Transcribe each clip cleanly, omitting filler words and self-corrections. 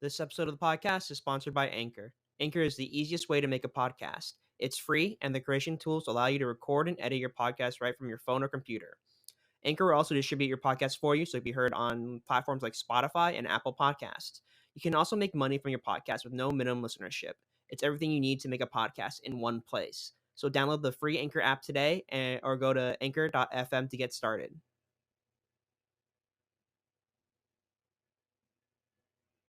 This episode of the podcast is sponsored by Anchor. Anchor is the easiest way to make a podcast. It's free, and the creation tools allow you to record and edit your podcast right from your phone or computer. Anchor will also distribute your podcast for you, so it can be heard on platforms like Spotify and Apple Podcasts. You can also make money from your podcast with no minimum listenership. It's everything you need to make a podcast in one place. So download the free Anchor app today or go to anchor.fm to get started.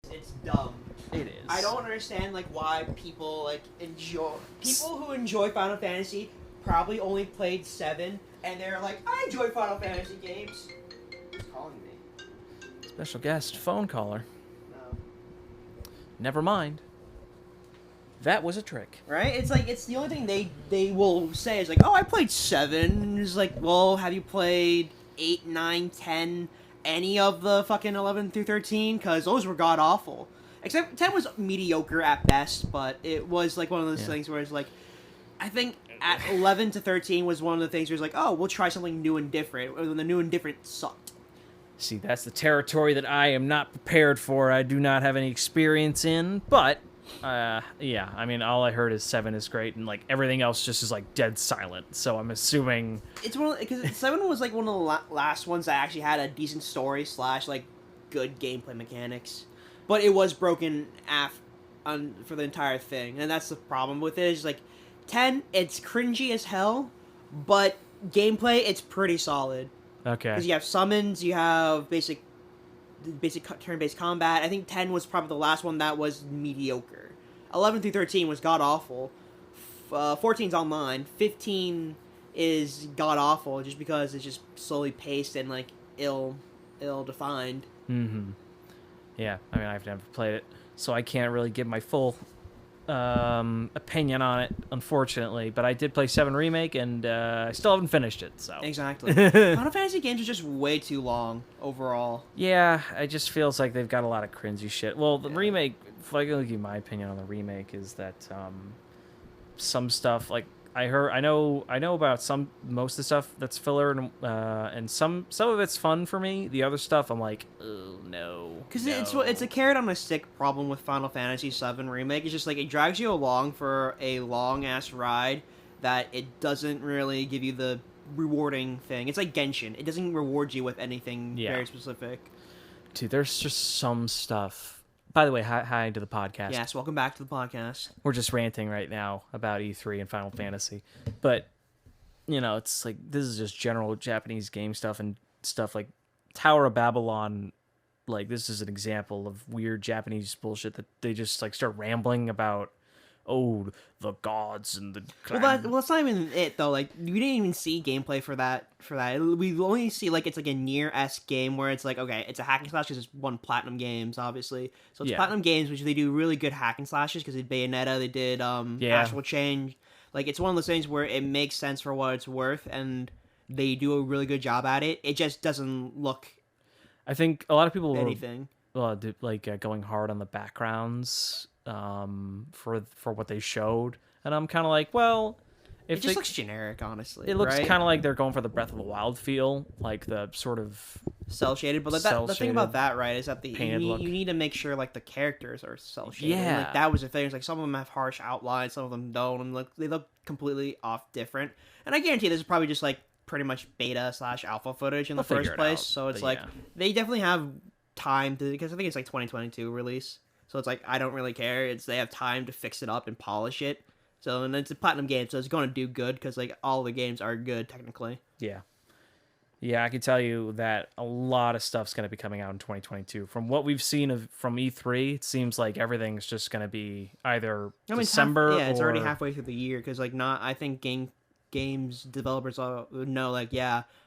It's dumb. It is. I don't understand why people who enjoy Final Fantasy probably only played 7 and they're like, I enjoy Final Fantasy games. Who's calling me? Special guest phone caller. No. Never mind. That was a trick. Right? It's the only thing they will say is oh, I played 7. And it's well, have you played 8, 9, 10, any of the fucking 11 through 13? Because those were god awful. Except 10 was mediocre at best, but it was one of those things where it's I think at 11 to 13 was one of the things where it's oh, we'll try something new and different, when the new and different sucked. See, that's the territory that I am not prepared for. I do not have any experience in, but yeah, I mean, all I heard is 7 is great, and everything else just is dead silent. So I'm assuming it's because 7 was one of the last ones that actually had a decent story / good gameplay mechanics, but it was broken for the entire thing, and that's the problem with it. Is 10, it's cringy as hell, but gameplay, it's pretty solid. Okay. Because you have summons, you have basic turn-based combat. I think 10 was probably the last one that was mediocre. 11 through 13 was god-awful. 14's online. 15 is god-awful just because it's just slowly paced and, ill-defined. Mm-hmm. Yeah, I mean, I've never played it, so I can't really give my full opinion on it, unfortunately. But I did play 7 Remake, and I still haven't finished it, so... Exactly. Final Fantasy games are just way too long, overall. Yeah, it just feels like they've got a lot of cringy shit. Well, the remake, if I can give you my opinion on the remake, is that some stuff, I know about most of the stuff that's filler, and some of it's fun for me. The other stuff, I'm oh no. Because it's a carrot on a stick problem with Final Fantasy VII Remake. It's just it drags you along for a long ass ride that it doesn't really give you the rewarding thing. It's like Genshin. It doesn't reward you with anything very specific. Dude, there's just some stuff. By the way, hi to the podcast. Yes, welcome back to the podcast. We're just ranting right now about E3 and Final Fantasy. But, it's this is just general Japanese game stuff and stuff like Tower of Babylon. This is an example of weird Japanese bullshit that they just start rambling about. Oh, the gods and the... Well, that's not even it, though. We didn't even see gameplay for that. We only see, it's a Nier-esque game where it's okay, it's a hack and slash because it's won Platinum Games, obviously. So it's Platinum Games, which they do really good hack and slashes because they did Bayonetta, they did Astral Chain. It's one of those things where it makes sense for what it's worth, and they do a really good job at it. It just doesn't look... I think a lot of people anything. Going hard on the backgrounds... for what they showed, and I'm kind of well, if it just looks generic, honestly. It looks kind of they're going for the Breath of the Wild feel, the sort of cell shaded. But the thing about that, right, is that you need to make sure the characters are cell shaded. Yeah, and, that was the thing. It's some of them have harsh outlines, some of them don't, and they look completely off different. And I guarantee this is probably just pretty much beta / alpha footage in the first place. So it's they definitely have time to, because I think it's 2022 release. So it's I don't really care. They have time to fix it up and polish it. So, and it's a Platinum game, so it's going to do good because all the games are good technically. Yeah. Yeah, I can tell you that a lot of stuff's going to be coming out in 2022. From what we've seen from E3, it seems like everything's just going to be either December or... it's already halfway through the year because I think games developers know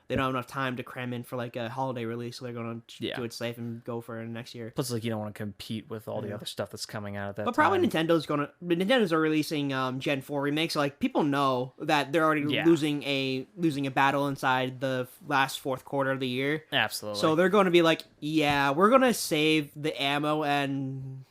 they don't have enough time to cram in for a holiday release, so they're going to do it safe and go for it next year. Plus, you don't want to compete with all the other stuff that's coming out at that time. But probably Nintendo's are releasing Gen 4 remakes, so people know that they're already losing a battle inside the last fourth quarter of the year. Absolutely. So they're going to be we're going to save the ammo and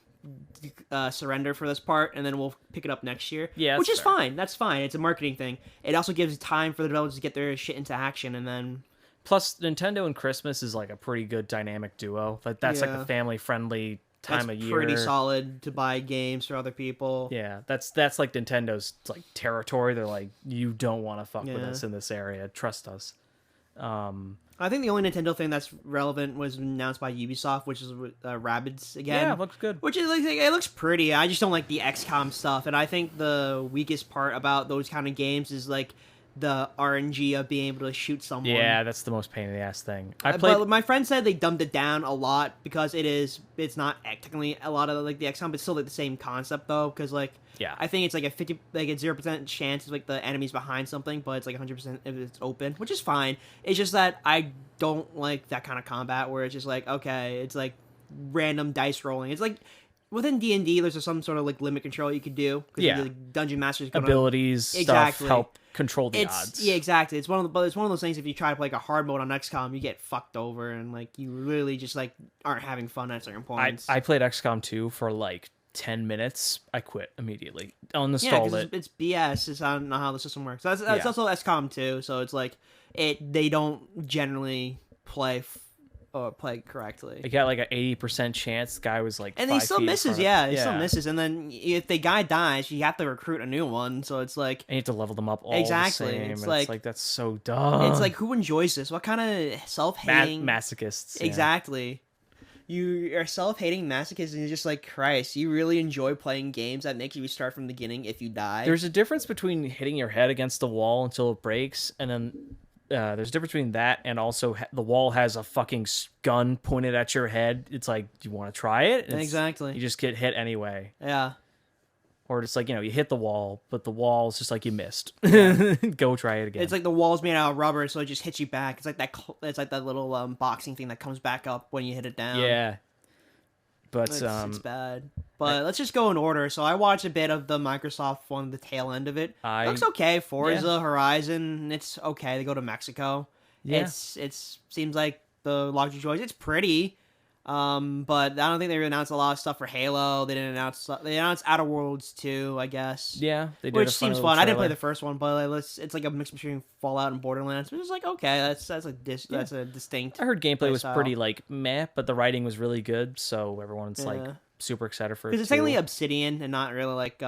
surrender for this part, and then we'll pick it up next year. Yeah, which is fine. That's fine. It's a marketing thing. It also gives time for the developers to get their shit into action, and then... Plus, Nintendo and Christmas is a pretty good dynamic duo. That's a family-friendly time of year. Pretty solid to buy games for other people. Yeah, that's like Nintendo's like territory. They're like, you don't want to fuck with us in this area. Trust us. I think the only Nintendo thing that's relevant was announced by Ubisoft, which is Rabbids again. Yeah, it looks good. Which is like it looks pretty. I just don't like the XCOM stuff, and I think the weakest part about those kind of games is like the RNG of being able to shoot someone. Yeah, that's the most pain in the ass thing. But my friend said they dumbed it down a lot because it's not technically a lot of like the XCOM, but it's still like the same concept though. Because like I think it's like a 0% chance of like the enemies behind something, but it's like 100% if it's open, which is fine. It's just that I don't like that kind of combat where it's just like okay, it's like random dice rolling. It's like within D&D, there's some sort of like limit control you could do. Yeah, the dungeon masters abilities stuff help control the odds. Yeah, exactly. It's one of those things. If you try to play like a hard mode on XCOM, you get fucked over, and like you really just like aren't having fun at certain points. I played XCOM 2 for like 10 minutes. I quit immediately. Uninstalled it. It's BS. It's not how the system works. That's also XCOM 2, so it's like they don't generally play correctly. It got like an 80% chance. The guy was like, and he still misses. He still misses. And then if the guy dies, you have to recruit a new one. So it's like and you have to level them up all exactly. the same. It's like that's so dumb. It's like who enjoys this? What kind of self-hating masochists? Exactly. You are self-hating masochist, and you're just like, Christ, you really enjoy playing games that make you start from the beginning if you die. There's a difference between hitting your head against the wall until it breaks, and then there's a difference between that and also the wall has a fucking gun pointed at your head. It's like, do you want to try it? Exactly. You just get hit anyway. Yeah. Or it's like, you hit the wall, but the wall's just like you missed. Go try it again. It's like the wall's made out of rubber, so it just hits you back. It's like that little boxing thing that comes back up when you hit it down. Yeah. But it's bad. But let's just go in order. So I watched a bit of the Microsoft one, the tail end of it. It looks okay. Forza Horizon, it's okay. They go to Mexico. Yeah. It seems like the logical choice. It's pretty. But I don't think they announced a lot of stuff for Halo. They announced Outer Worlds 2, I guess. Yeah, they did. Which seems fun. I didn't play the first one, but it's like a mix between Fallout and Borderlands. It's like okay, that's a distinct. I heard gameplay was pretty like meh, but the writing was really good, so everyone's like super excited for it. Because it's technically Obsidian and not really like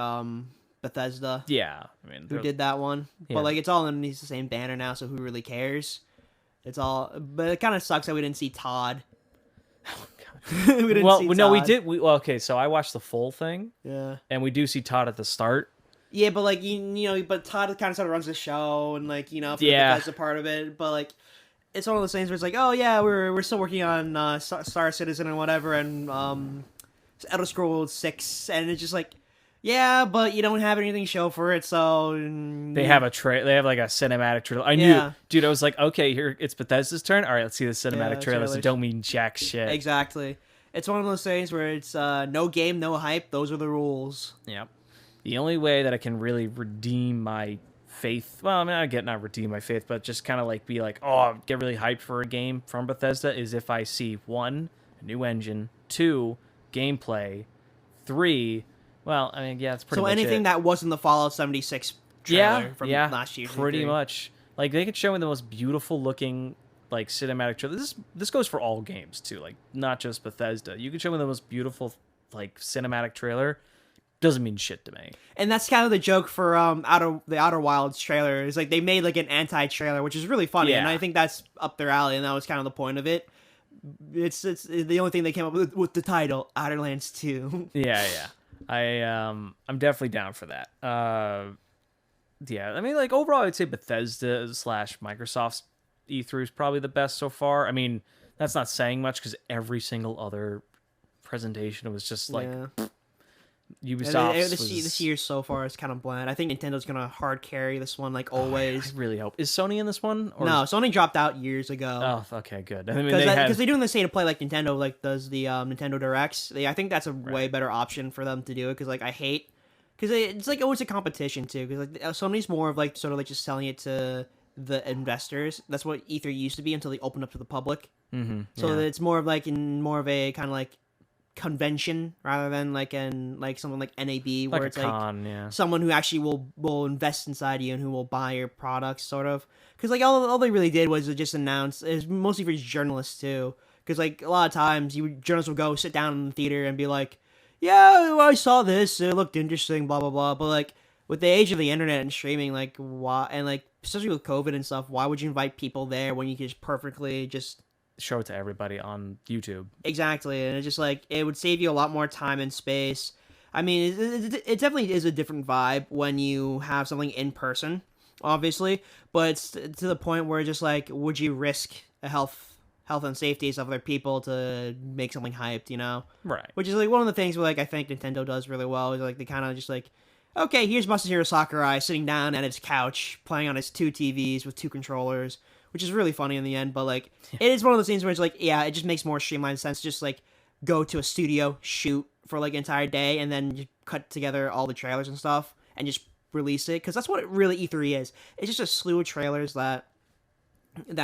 Bethesda. Yeah, I mean who did that one? Yeah. But like it's all underneath the same banner now, so who really cares? But it kind of sucks that we didn't see Todd. Oh, God. We did. Okay, so I watched the full thing. Yeah. And we do see Todd at the start. Yeah, but like but Todd kind of sort of runs the show, and like that's a part of it. But like, it's one of those things where it's like, oh yeah, we're still working on Star Citizen and whatever, and Elder Scrolls 6, and it's just like, yeah, but you don't have anything to show for it, so they have they have like a cinematic trailer. I knew, dude. I was like, okay, here it's Bethesda's turn. All right, let's see the cinematic trailers. That don't mean jack shit. Exactly. It's one of those things where it's no game, no hype. Those are the rules. Yep. The only way that I can really redeem my faith, well, I mean, not redeem my faith, but just kind of like be like, oh, get really hyped for a game from Bethesda is if I see 1, a new engine, 2, gameplay, 3. Well, I mean, yeah, it's pretty much anything that wasn't the Fallout 76 trailer from last year. Pretty much. Like, they could show me the most beautiful looking, like, cinematic trailer. This goes for all games, too. Like, not just Bethesda. You could show me the most beautiful, like, cinematic trailer. Doesn't mean shit to me. And that's kind of the joke for the Outer Wilds trailer. Is like, they made, like, an anti-trailer, which is really funny. Yeah. And I think that's up their alley, and that was kind of the point of it. It's the only thing they came up with the title, Outerlands 2. Yeah. I'm definitely down for that. Yeah, I mean, like, overall, I'd say Bethesda / Microsoft's E3 is probably the best so far. I mean, that's not saying much because every single other presentation was just like Ubisoft's. This year so far is kind of bland. I think Nintendo's gonna hard carry this one like always. I really hope. Is Sony in this one? Or no, Sony dropped out years ago. Oh, okay, good. I mean, because they're doing the state of play like Nintendo like does the Nintendo Directs. I think that's a way better option for them to do it because like I hate because it's like always a competition too because like Sony's more of like sort of like just selling it to the investors. That's what E3 used to be until they opened up to the public. Mm-hmm, so it's more of like more of a kind of like convention rather than like something like NAB where it's like someone who actually will invest inside you and who will buy your products sort of because like all they really did was just announce is mostly for journalists too Because like a lot of times, journalists will go sit down in the theater and be like, "Yeah, I saw this. It looked interesting." Blah blah blah. But like with the age of the internet and streaming, like why and like especially with COVID and stuff, why would you invite people there when you could just perfectly just Show it to everybody on YouTube. exactly? And it's just like it would save you a lot more time and space. I mean, it definitely is a different vibe when you have something in person, obviously, but it's to the point where just like, would you risk a health and safety of other people to make something hyped, you know? Right. Which is like one of the things where like I think Nintendo does really well is like they kind of just like, okay, here's Masahiro Sakurai sitting down at his couch playing on his two TVs with two controllers, which is really funny in the end. But like, it is one of those things where it's like, yeah, it just makes more streamlined sense. Just like go to a studio, shoot for like an entire day, and then just cut together all the trailers and stuff, and just release it. Because that's what really E3 is. It's just a slew of trailers that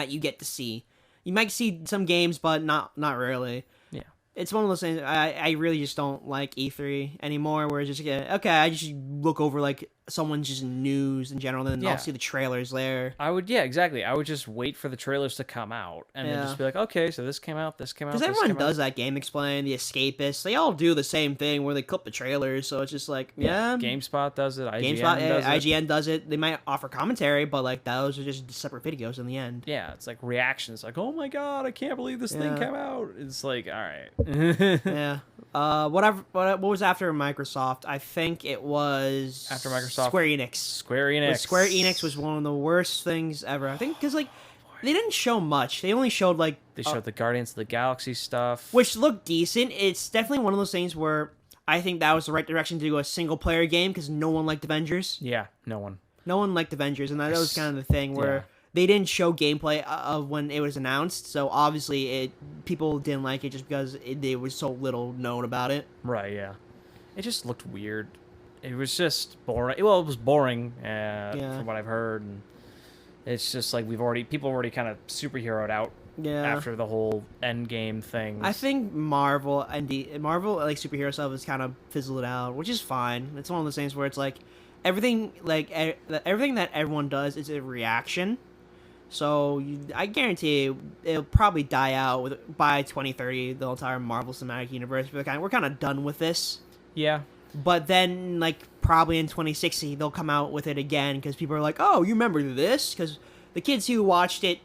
you get to see. You might see some games, but not really. Yeah. It's one of those things. I really just don't like E3 anymore. Where it's just okay, I just look over like someone's just news in general, and then I'll see the trailers there. Exactly. I would just wait for the trailers to come out, and then just be like, okay, so this came out. Because everyone does that. Game Explain, The Escapists, they all do the same thing where they clip the trailers. So it's just like, GameSpot does it. IGN does it. They might offer commentary, but like those are just separate videos in the end. Yeah, it's like reactions, like, oh my god, I can't believe this thing came out. It's like, all right. Yeah. What was after Microsoft? I think it was after Microsoft. Square Enix. Square Enix Was one of the worst things ever. I think because like they didn't show much. They only showed like they showed the Guardians of the Galaxy stuff, which looked decent. It's definitely one of those things where I think that was the right direction to do a single player game because no one liked Avengers. Yeah, no one liked Avengers, and that was kind of the thing where they didn't show gameplay of when it was announced. So obviously, people didn't like it just because there was so little known about it. Right? Yeah, it just looked weird. It was just boring. Well, it was boring from what I've heard, and it's just like people already kind of superheroed out after the whole Endgame thing. I think Marvel like superhero stuff has kind of fizzled out, which is fine. It's one of those things where it's like everything that everyone does is a reaction. So I guarantee it'll probably die out by 2030. The entire Marvel Cinematic Universe. We're kind of done with this. Yeah. But then, like, probably in 2060, they'll come out with it again because people are like, oh, you remember this? Because the kids who watched it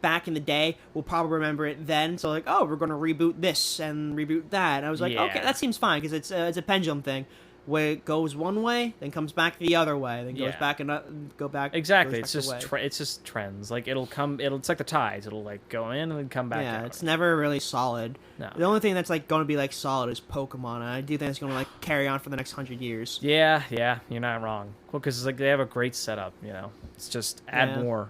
back in the day will probably remember it then. So, like, oh, we're going to reboot this and reboot that. And I was like, okay, that seems fine because it's a pendulum thing where it goes one way, then comes back the other way, then goes back and go back. Exactly. It's just trends. Like, it's like the tides. It'll, like, go in and then come back out. It's never really solid. No. The only thing that's, like, going to be, like, solid is Pokemon. And I do think it's going to, like, carry on for the next 100 years. Yeah, you're not wrong. Well, because, like, they have a great setup, you know. It's just add more.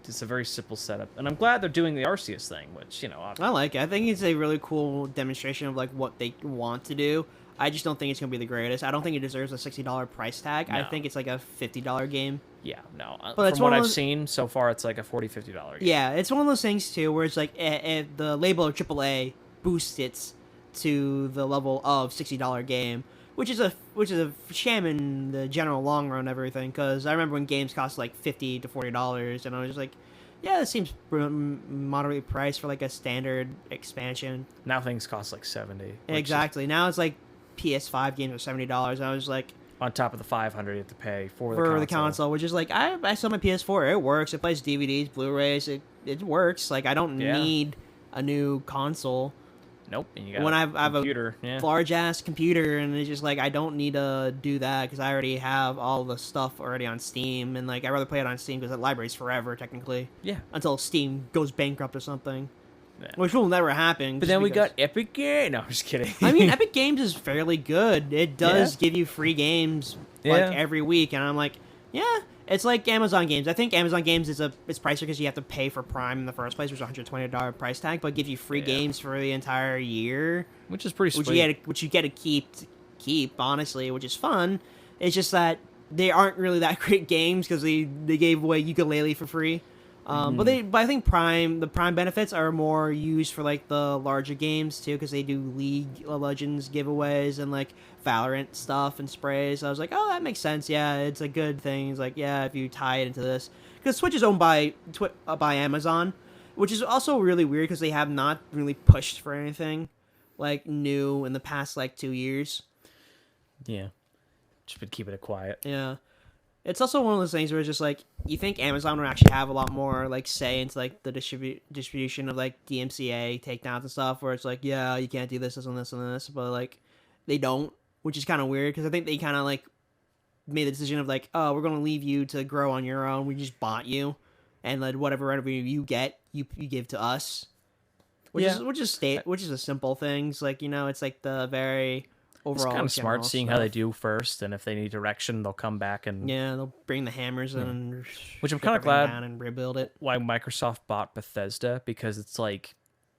It's a very simple setup. And I'm glad they're doing the Arceus thing, which, you know, obviously. I like it. I think it's a really cool demonstration of, like, what they want to do. I just don't think it's going to be the greatest. I don't think it deserves a $60 price tag. No. I think it's like a $50 game. Yeah, no. But from what I've seen so far, it's like a $40, $50 game. Yeah, it's one of those things, too, where it's like the label of AAA boosts it to the level of $60 game, which is a sham in the general long run and everything, because I remember when games cost like $50 to $40, and I was just like, yeah, that seems moderately priced for like a standard expansion. Now things cost like $70. Exactly. Now it's like PS5 games are $70. I was like, on top of the $500 you have to pay for the console, which is like I saw my PS4. It works. It plays DVDs, Blu-rays. It works. Like I don't need a new console. Nope. And you got when I have computer, a large ass computer, and it's just like I don't need to do that because I already have all the stuff already on Steam, and like I'd rather play it on Steam because that library's forever technically. Yeah. Until Steam goes bankrupt or something. Yeah. Which will never happen. But then we got Epic Games. No, I'm just kidding. I mean, Epic Games is fairly good. It does give you free games like every week, and I'm like, yeah, it's like Amazon Games. I think Amazon Games it's pricier because you have to pay for Prime in the first place, which is a $120 price tag, but gives you free games for the entire year, which is pretty sweet. Which you get to keep, honestly, which is fun. It's just that they aren't really that great games because they gave away Yooka-Laylee for free. But I think the Prime benefits are more used for like the larger games too, because they do League of Legends giveaways and like Valorant stuff and sprays. So I was like, oh, that makes sense. Yeah, it's a good thing. It's like, yeah, if you tie it into this, because Switch is owned by Amazon, which is also really weird because they have not really pushed for anything like new in the past like 2 years. Yeah, just been keeping it quiet. Yeah. It's also one of those things where it's just like you think Amazon would actually have a lot more like say into like the distribution of like DMCA takedowns and stuff, where it's like, yeah, you can't do this and this and this, but like they don't, which is kind of weird because I think they kind of like made the decision of like, oh, we're gonna leave you to grow on your own. We just bought you, and like whatever revenue you get, you give to us, which is a simple things. Like, you know, it's like the very It's overall kind of smart general seeing stuff. how they do first, and if they need direction, they'll come back and. Yeah, they'll bring the hammers in and Which I'm strip kind of everything glad down and rebuild it. why Microsoft bought Bethesda, because it's like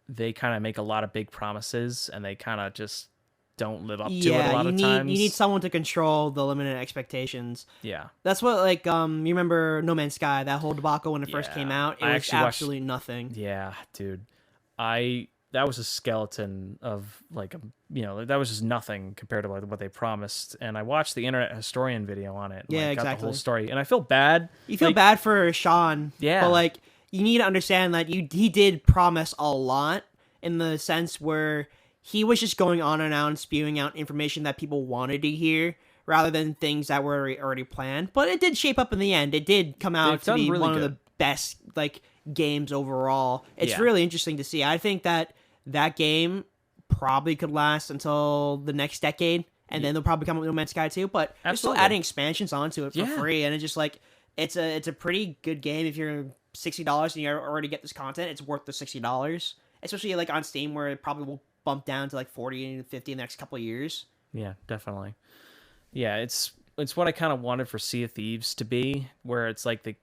they kind of make a lot of big promises and they kind of just don't live up to it a lot of times. You need someone to control the limited expectations. Yeah. That's what like you remember No Man's Sky, that whole debacle when it first came out. It I was actually watched- absolutely nothing. Yeah, dude. That was a skeleton of like that was just nothing compared to what they promised. And I watched the Internet Historian video on it. And, Yeah, got the exactly. whole story, and I feel bad. You feel bad for Sean. Yeah. But like you need to understand that he did promise a lot in the sense where he was just going on and out and spewing out information that people wanted to hear rather than things that were already planned. But it did shape up in the end. It did come out They've to done be really one of good. the best like games overall. It's Yeah. really interesting to see. I think that game probably could last until the next decade, and then they'll probably come up with No Man's Sky 2, but they're still Absolutely. adding expansions onto it for Yeah. free, and it's just like it's a pretty good game. If you're $60 and you already get this content, it's worth the $60, especially like on Steam, where it probably will bump down to like 40 and 50 in the next couple of years. Yeah, definitely. Yeah, it's what I kind of wanted for Sea of Thieves to be, where it's like they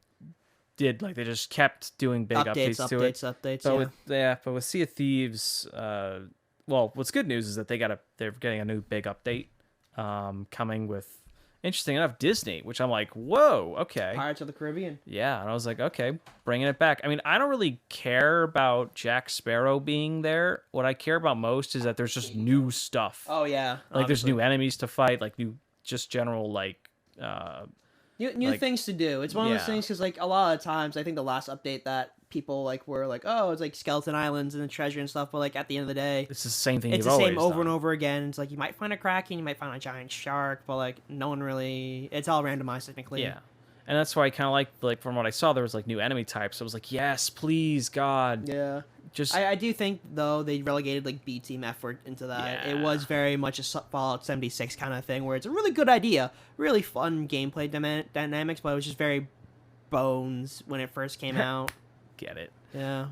just kept doing big updates to it. Updates. But with Sea of Thieves, well, what's good news is that they're getting a new big update, coming with, interesting enough, Disney, which I'm like, whoa, okay. Pirates of the Caribbean. Yeah, and I was like, okay, bringing it back. I mean, I don't really care about Jack Sparrow being there. What I care about most is that there's just new stuff. Oh yeah, Like there's new enemies to fight, like new, just general like. New like- things to do. It's one of those Yeah. things because like a lot of times I think the last update that people like were like, oh, it's like skeleton islands and the treasure and stuff, but like at the end of the day, It's the same thing. it's you've the same always over and done. over again. It's like you might find a kraken, you might find a giant shark, but like no one really. It's all randomized technically. Yeah, and that's why I kind of like from what I saw, there was like new enemy types. I was like, yes, please, God, Yeah. just I do think though they relegated like B team effort into that. It Yeah. was very much a Fallout 76 kind of thing where it's a really good idea, really fun gameplay dynamics, but it was just very bones when it first came out. get it. Yeah.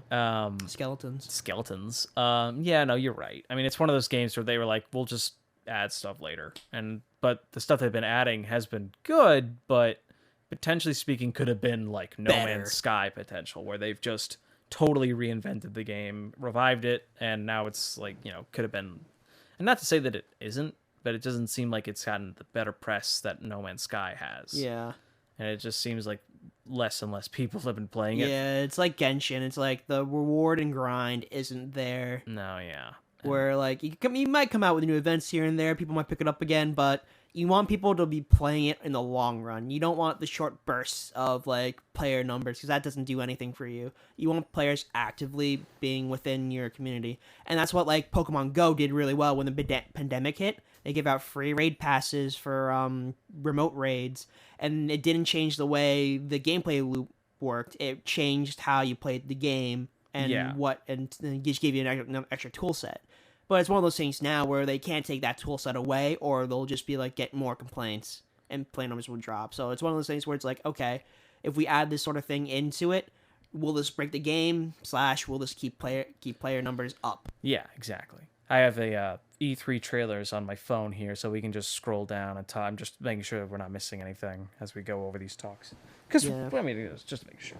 Skeletons. Skeletons. Yeah, no, you're right. I mean, it's one of those games where they were like, we'll just add stuff later, but the stuff they've been adding has been good, but potentially speaking, could have been like No Better. Man's Sky potential, where they've just totally reinvented the game, revived it, and now it's like, could have been. And not to say that it isn't, but it doesn't seem like it's gotten the better press that No Man's Sky has. Yeah. And it just seems like less and less people have been playing it. Yeah, it's like Genshin. It's like the reward and grind isn't there. No, yeah. Where like you might come out with new events here and there, people might pick it up again, but you want people to be playing it in the long run. You don't want the short bursts of like player numbers because that doesn't do anything for you. You want players actively being within your community, and that's what like Pokemon Go did really well when the pandemic hit. They gave out free raid passes for remote raids, and it didn't change the way the gameplay loop worked. It changed how you played the game and and just gave you an extra tool set. But it's one of those things now where they can't take that tool set away, or they'll just be like get more complaints and play numbers will drop. So it's one of those things where it's like, okay, if we add this sort of thing into it, will this break the game? / will this keep player numbers up? Yeah, exactly. I have a E3 trailers on my phone here, so we can just scroll down and I'm just making sure that we're not missing anything as we go over these talks. Because I mean, it's just to make sure.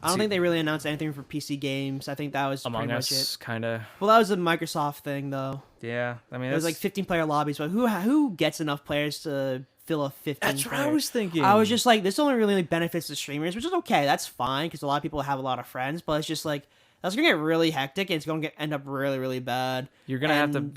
I don't think they really announced anything for PC games. I think that was Among pretty much Us, it. kind of. Well, that was a Microsoft thing, though. Yeah, I mean, It was like 15-player lobbies, but who gets enough players to fill a 15? That's what I was thinking. I was just like, this only really benefits the streamers, which is okay. That's fine because a lot of people have a lot of friends, but it's just like that's gonna get really hectic and it's gonna end up really, really bad. You're gonna have to.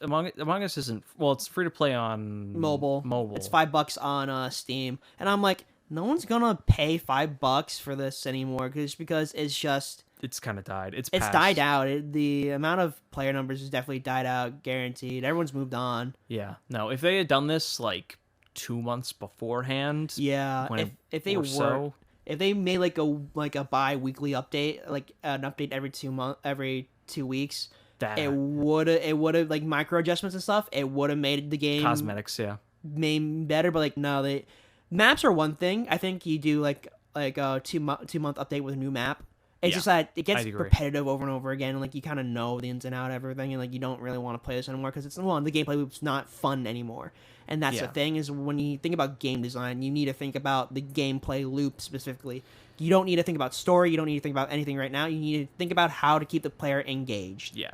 Among Us isn't. Well, it's free to play on Mobile. Mobile. It's $5 on Steam, and I'm like, no one's gonna pay $5 for this anymore just because it's just it's kind of died. It's It's past. died out. The amount of player numbers has definitely died out, guaranteed. Everyone's moved on. Yeah. No, if they had done this like 2 months beforehand, Yeah, when if they or were so, if they made like a bi-weekly update, like an update every 2 weeks, that it would have like micro adjustments and stuff. It would have made the game cosmetics, yeah. made better. But like no, they maps are one thing. I think you do like a 2-month update with a new map. It's Yeah, just that it gets I'd agree. repetitive over and over again, and like you kind of know the ins and out of everything, and like you don't really want to play this anymore because it's the gameplay loop's not fun anymore. And that's the Yeah. thing is when you think about game design, you need to think about the gameplay loop specifically. You don't need to think about story. You don't need to think about anything right now. You need to think about how to keep the player engaged. Yeah.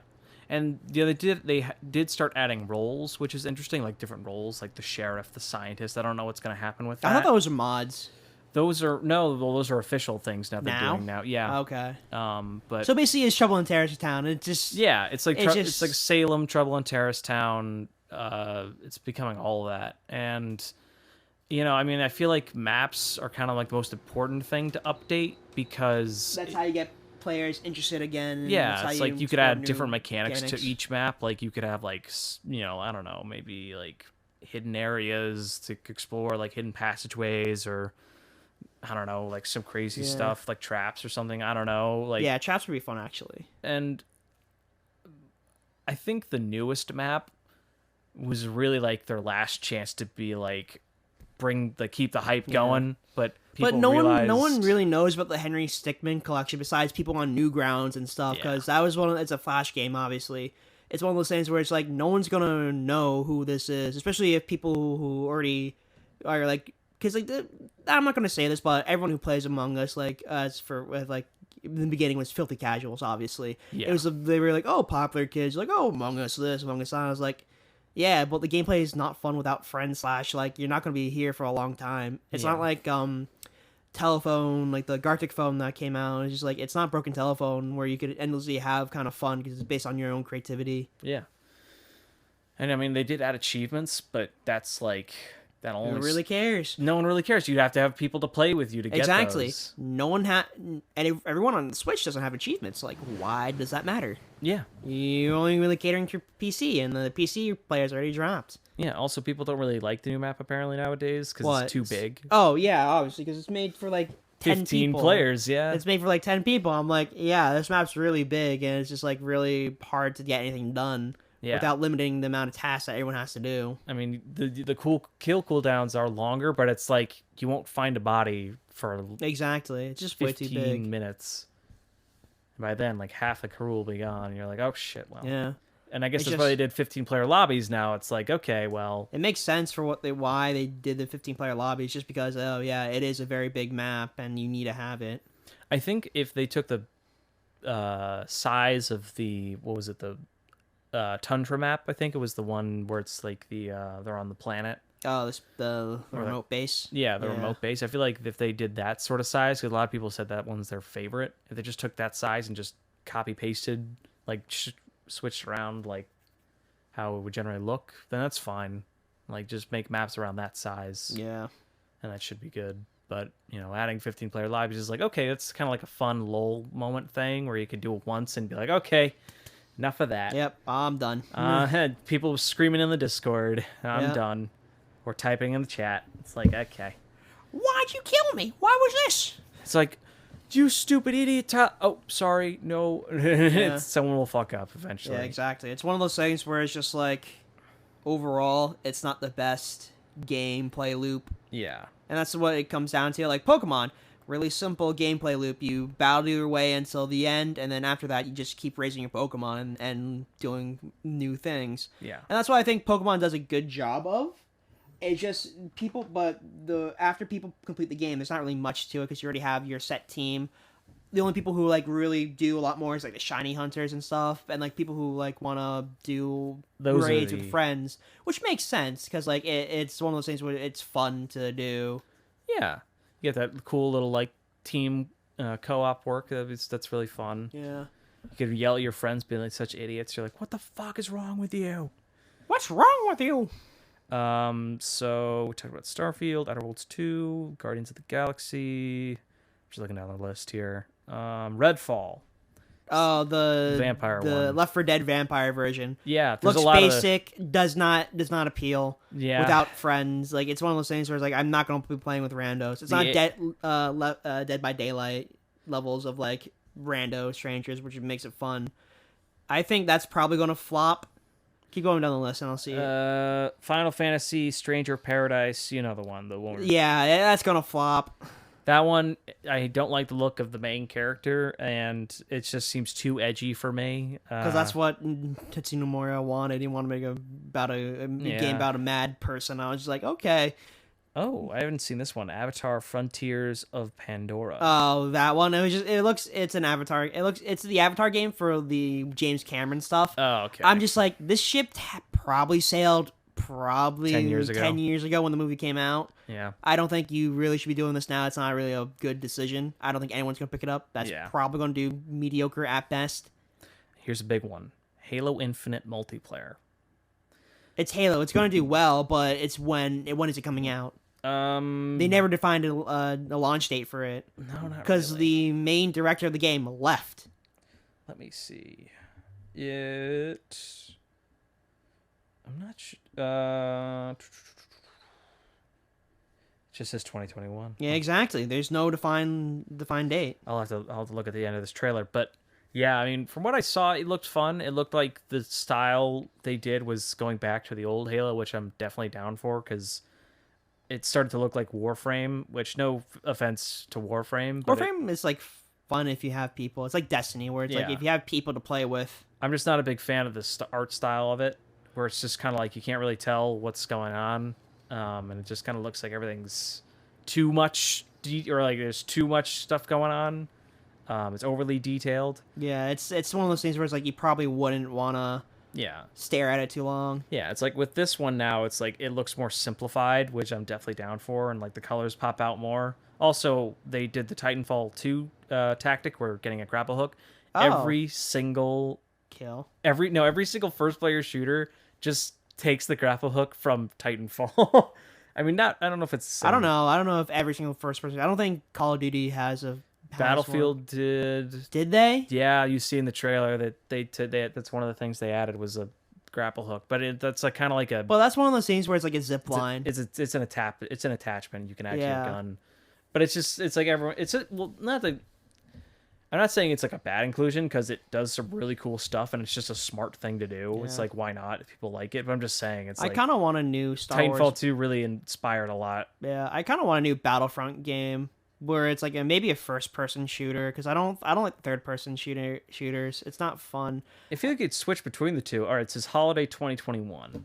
And yeah, they did start adding roles, which is interesting, like different roles, like the sheriff, the scientist. I don't know what's going to happen with that. I thought those were mods. Those are those are official things now they're doing now. Yeah. Okay. But So basically, it's Trouble in Terrorist Town. It's just yeah, it's like it's it's like Salem, Trouble in Terrorist Town. It's becoming all of that, and I mean, I feel like maps are kind of like the most important thing to update because that's how you get players interested again. And yeah, that's how it's like you could start add new different mechanics to each map. Like you could have like I don't know, maybe like hidden areas to explore, like hidden passageways, or I don't know, like some crazy stuff like traps or something. I don't know, like yeah, traps would be fun actually. And I think the newest map was really like their last chance to be like keep the hype going, but people no realized... one really knows about the Henry Stickmin collection besides people on Newgrounds and stuff because that was it's a Flash game obviously. It's one of those things where it's like no one's gonna know who this is, especially if people who already are like because like I'm not gonna say this, but everyone who plays Among Us like in the beginning was filthy casuals obviously. Yeah. It was they were like popular kids like Among Us this Among Us that. I was like. Yeah, but the gameplay is not fun without friends / like you're not gonna be here for a long time. It's not like telephone, like the Gartic phone that came out. It's just like it's not broken telephone where you could endlessly have kind of fun because it's based on your own creativity. Yeah, and I mean they did add achievements, but that's like that only No one really cares. No one really cares. You'd have to have people to play with you to get those. No one and everyone on the Switch doesn't have achievements. Like, why does that matter? Yeah, you're only really catering to PC, and the PC players already dropped. Yeah. Also, people don't really like the new map apparently nowadays because it's too big. Oh yeah, obviously because it's made for like 10 15 people. players. Yeah, it's made for like 10 people. I'm like, yeah, this map's really big, and it's just like really hard to get anything done. Yeah. Without limiting the amount of tasks that everyone has to do. I mean, the kill cooldowns are longer, but it's like you won't find a body for exactly. It's just way too big. 15 minutes. And by then, like half the crew will be gone. And you're like, oh shit, well. Yeah. And I guess that's why they did 15-player lobbies now. It's like, okay, well, it makes sense for why they did the 15-player lobbies, just because it is a very big map and you need to have it. I think if they took the size of the Tundra map, I think it was the one where it's like they're on the planet. Oh, the remote base. Yeah, the remote base. I feel like if they did that sort of size, because a lot of people said that one's their favorite. If they just took that size and just copy pasted, like switched around like how it would generally look, then that's fine. Like just make maps around that size. Yeah, and that should be good. But adding 15-player lobbies is like, okay, that's kind of like a fun lull moment thing where you could do it once and be like, okay. Enough of that. Yep, I'm done. People screaming in the Discord. I'm done. Or typing in the chat. It's like, okay. Why'd you kill me? Why was this? It's like, you stupid idiot. Oh, sorry. No. Someone will fuck up eventually. Yeah, exactly. It's one of those things where it's just like, overall, it's not the best gameplay loop. Yeah. And that's what it comes down to. Like Pokemon. Really simple gameplay loop. You battle your way until the end, and then after that, you just keep raising your Pokemon and doing new things. Yeah. And that's what I think Pokemon does a good job of. It's just after people complete the game, there's not really much to it because you already have your set team. The only people who like really do a lot more is like the shiny hunters and stuff, and like people who like want to do raids with friends, which makes sense because like it's one of those things where it's fun to do. Yeah. You get that cool little like team co-op work. That's really fun. Yeah. You could yell at your friends being like such idiots. You're like, what the fuck is wrong with you? What's wrong with you? So we talked about Starfield, Outer Worlds 2, Guardians of the Galaxy. Just looking down the list here. Redfall. Oh, vampire the one. Left 4 Dead vampire version. Yeah, there's Looks a lot of basic, does not appeal yeah. without friends. Like it's one of those things where it's like I'm not going to be playing with randos. It's not Dead by Daylight levels of like rando strangers, which makes it fun. I think that's probably going to flop. Keep going down the list and I'll see it. Final Fantasy, Stranger of Paradise, you know the one. Yeah, that's going to flop. That one, I don't like the look of the main character, and it just seems too edgy for me. Because that's what Tetsuya Nomura wanted. He wanted to make a game about a mad person. I was just like, okay. Oh, I haven't seen this one. Avatar: Frontiers of Pandora. Oh, that one. It's an Avatar. It's the Avatar game for the James Cameron stuff. Oh, okay. I'm just like, this ship probably sailed 10 years ago when the movie came out. Yeah. I don't think you really should be doing this now. It's not really a good decision. I don't think anyone's going to pick it up. That's probably going to do mediocre at best. Here's a big one. Halo Infinite multiplayer. It's Halo. It's going to do well, but it's when is it coming out? They never defined a launch date for it. No, not because the main director of the game left. Let me see. I'm not sure. It just says 2021. Yeah, exactly. There's no defined date. I'll have to look at the end of this trailer, but yeah, I mean, from what I saw, it looked fun. It looked like the style they did was going back to the old Halo, which I'm definitely down for because it started to look like Warframe. Which, no offense to Warframe, but Warframe is like fun if you have people. It's like Destiny, where it's like if you have people to play with. I'm just not a big fan of the art style of it, where it's just kind of like you can't really tell what's going on, and it just kind of looks like everything's too much, or like there's too much stuff going on. It's overly detailed. Yeah, it's one of those things where it's like you probably wouldn't want to stare at it too long. Yeah, it's like with this one now, it's like it looks more simplified, which I'm definitely down for, and like the colors pop out more. Also, they did the Titanfall 2 tactic where getting a grapple hook. Every single single first player shooter just takes the grapple hook from Titanfall. I mean, I don't know if it's. I don't know if every single first person. I don't think Call of Duty has a. Battlefield did. Did they? Yeah, you see in the trailer that that's one of the things they added was a grapple hook, but that's like kind of like a. Well, that's one of those things where it's like a zip line. It's an attachment you can add to your gun, but it's like everyone. Not the. I'm not saying it's like a bad inclusion because it does some really cool stuff and it's just a smart thing to do. Yeah. It's like, why not if people like it? But I'm just saying it's like... I kind of want a new Star Wars... Titanfall 2 really inspired a lot. Yeah, I kind of want a new Battlefront game where it's like maybe a first-person shooter because I don't like third-person shooters. It's not fun. I feel like it's switched between the two. All right, it says holiday 2021.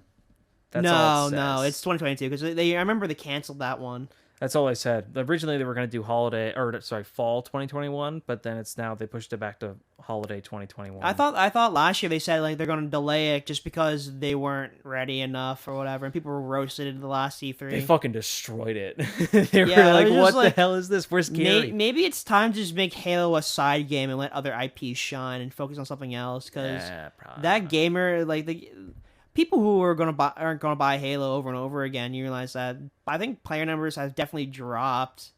That's all it says. No, it's 2022 because I remember they canceled that one. That's all I said. Originally, they were going to do fall 2021, but then they pushed it back to holiday 2021. I thought last year they said like they're going to delay it just because they weren't ready enough or whatever, and people were roasted in the last E3. They fucking destroyed it. They were like, "What the hell is this? Where's Gary?" Maybe it's time to just make Halo a side game and let other IPs shine and focus on something else because that gamer people who aren't gonna buy Halo over and over again, you realize that I think player numbers have definitely dropped.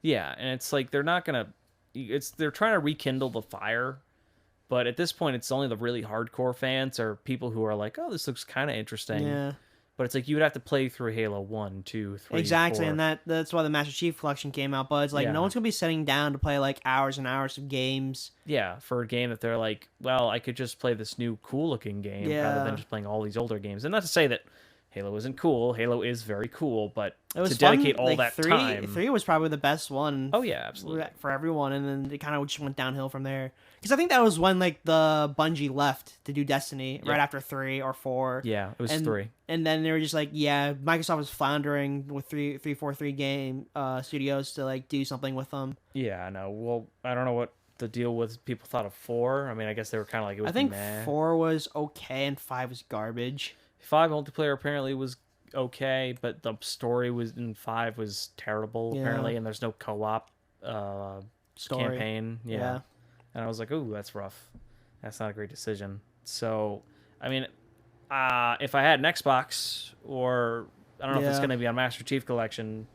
Yeah, and it's like they're trying to rekindle the fire, but at this point, it's only the really hardcore fans or people who are like, "Oh, this looks kind of interesting." Yeah. But it's like you would have to play through Halo 1, 2, 3, exactly, 4. and that's why the Master Chief Collection came out. But it's like no one's gonna be sitting down to play like hours and hours of games. Yeah, for a game that they're like, well, I could just play this new cool looking game rather than just playing all these older games. And not to say that Halo isn't cool. Halo is very cool, but it was to fun. dedicate all that time. 3 was probably the best one. Oh yeah, absolutely for everyone, and then it kind of just went downhill from there. Because I think that was when like the Bungie left to do Destiny right after 3 or 4. Yeah, it was 3. And then they were just like, Microsoft was floundering with 343 game studios to like do something with them. Yeah, I know. Well, I don't know what the deal with people thought of 4. I mean, I guess they were kind of like it was. I think meh. 4 was okay and 5 was garbage. 5 multiplayer apparently was okay, but the story was in 5 was terrible apparently, and there's no co-op campaign. Yeah. And I was like, "Ooh, that's rough. That's not a great decision." So, I mean, if I had an Xbox, or I don't know if it's going to be on Master Chief Collection,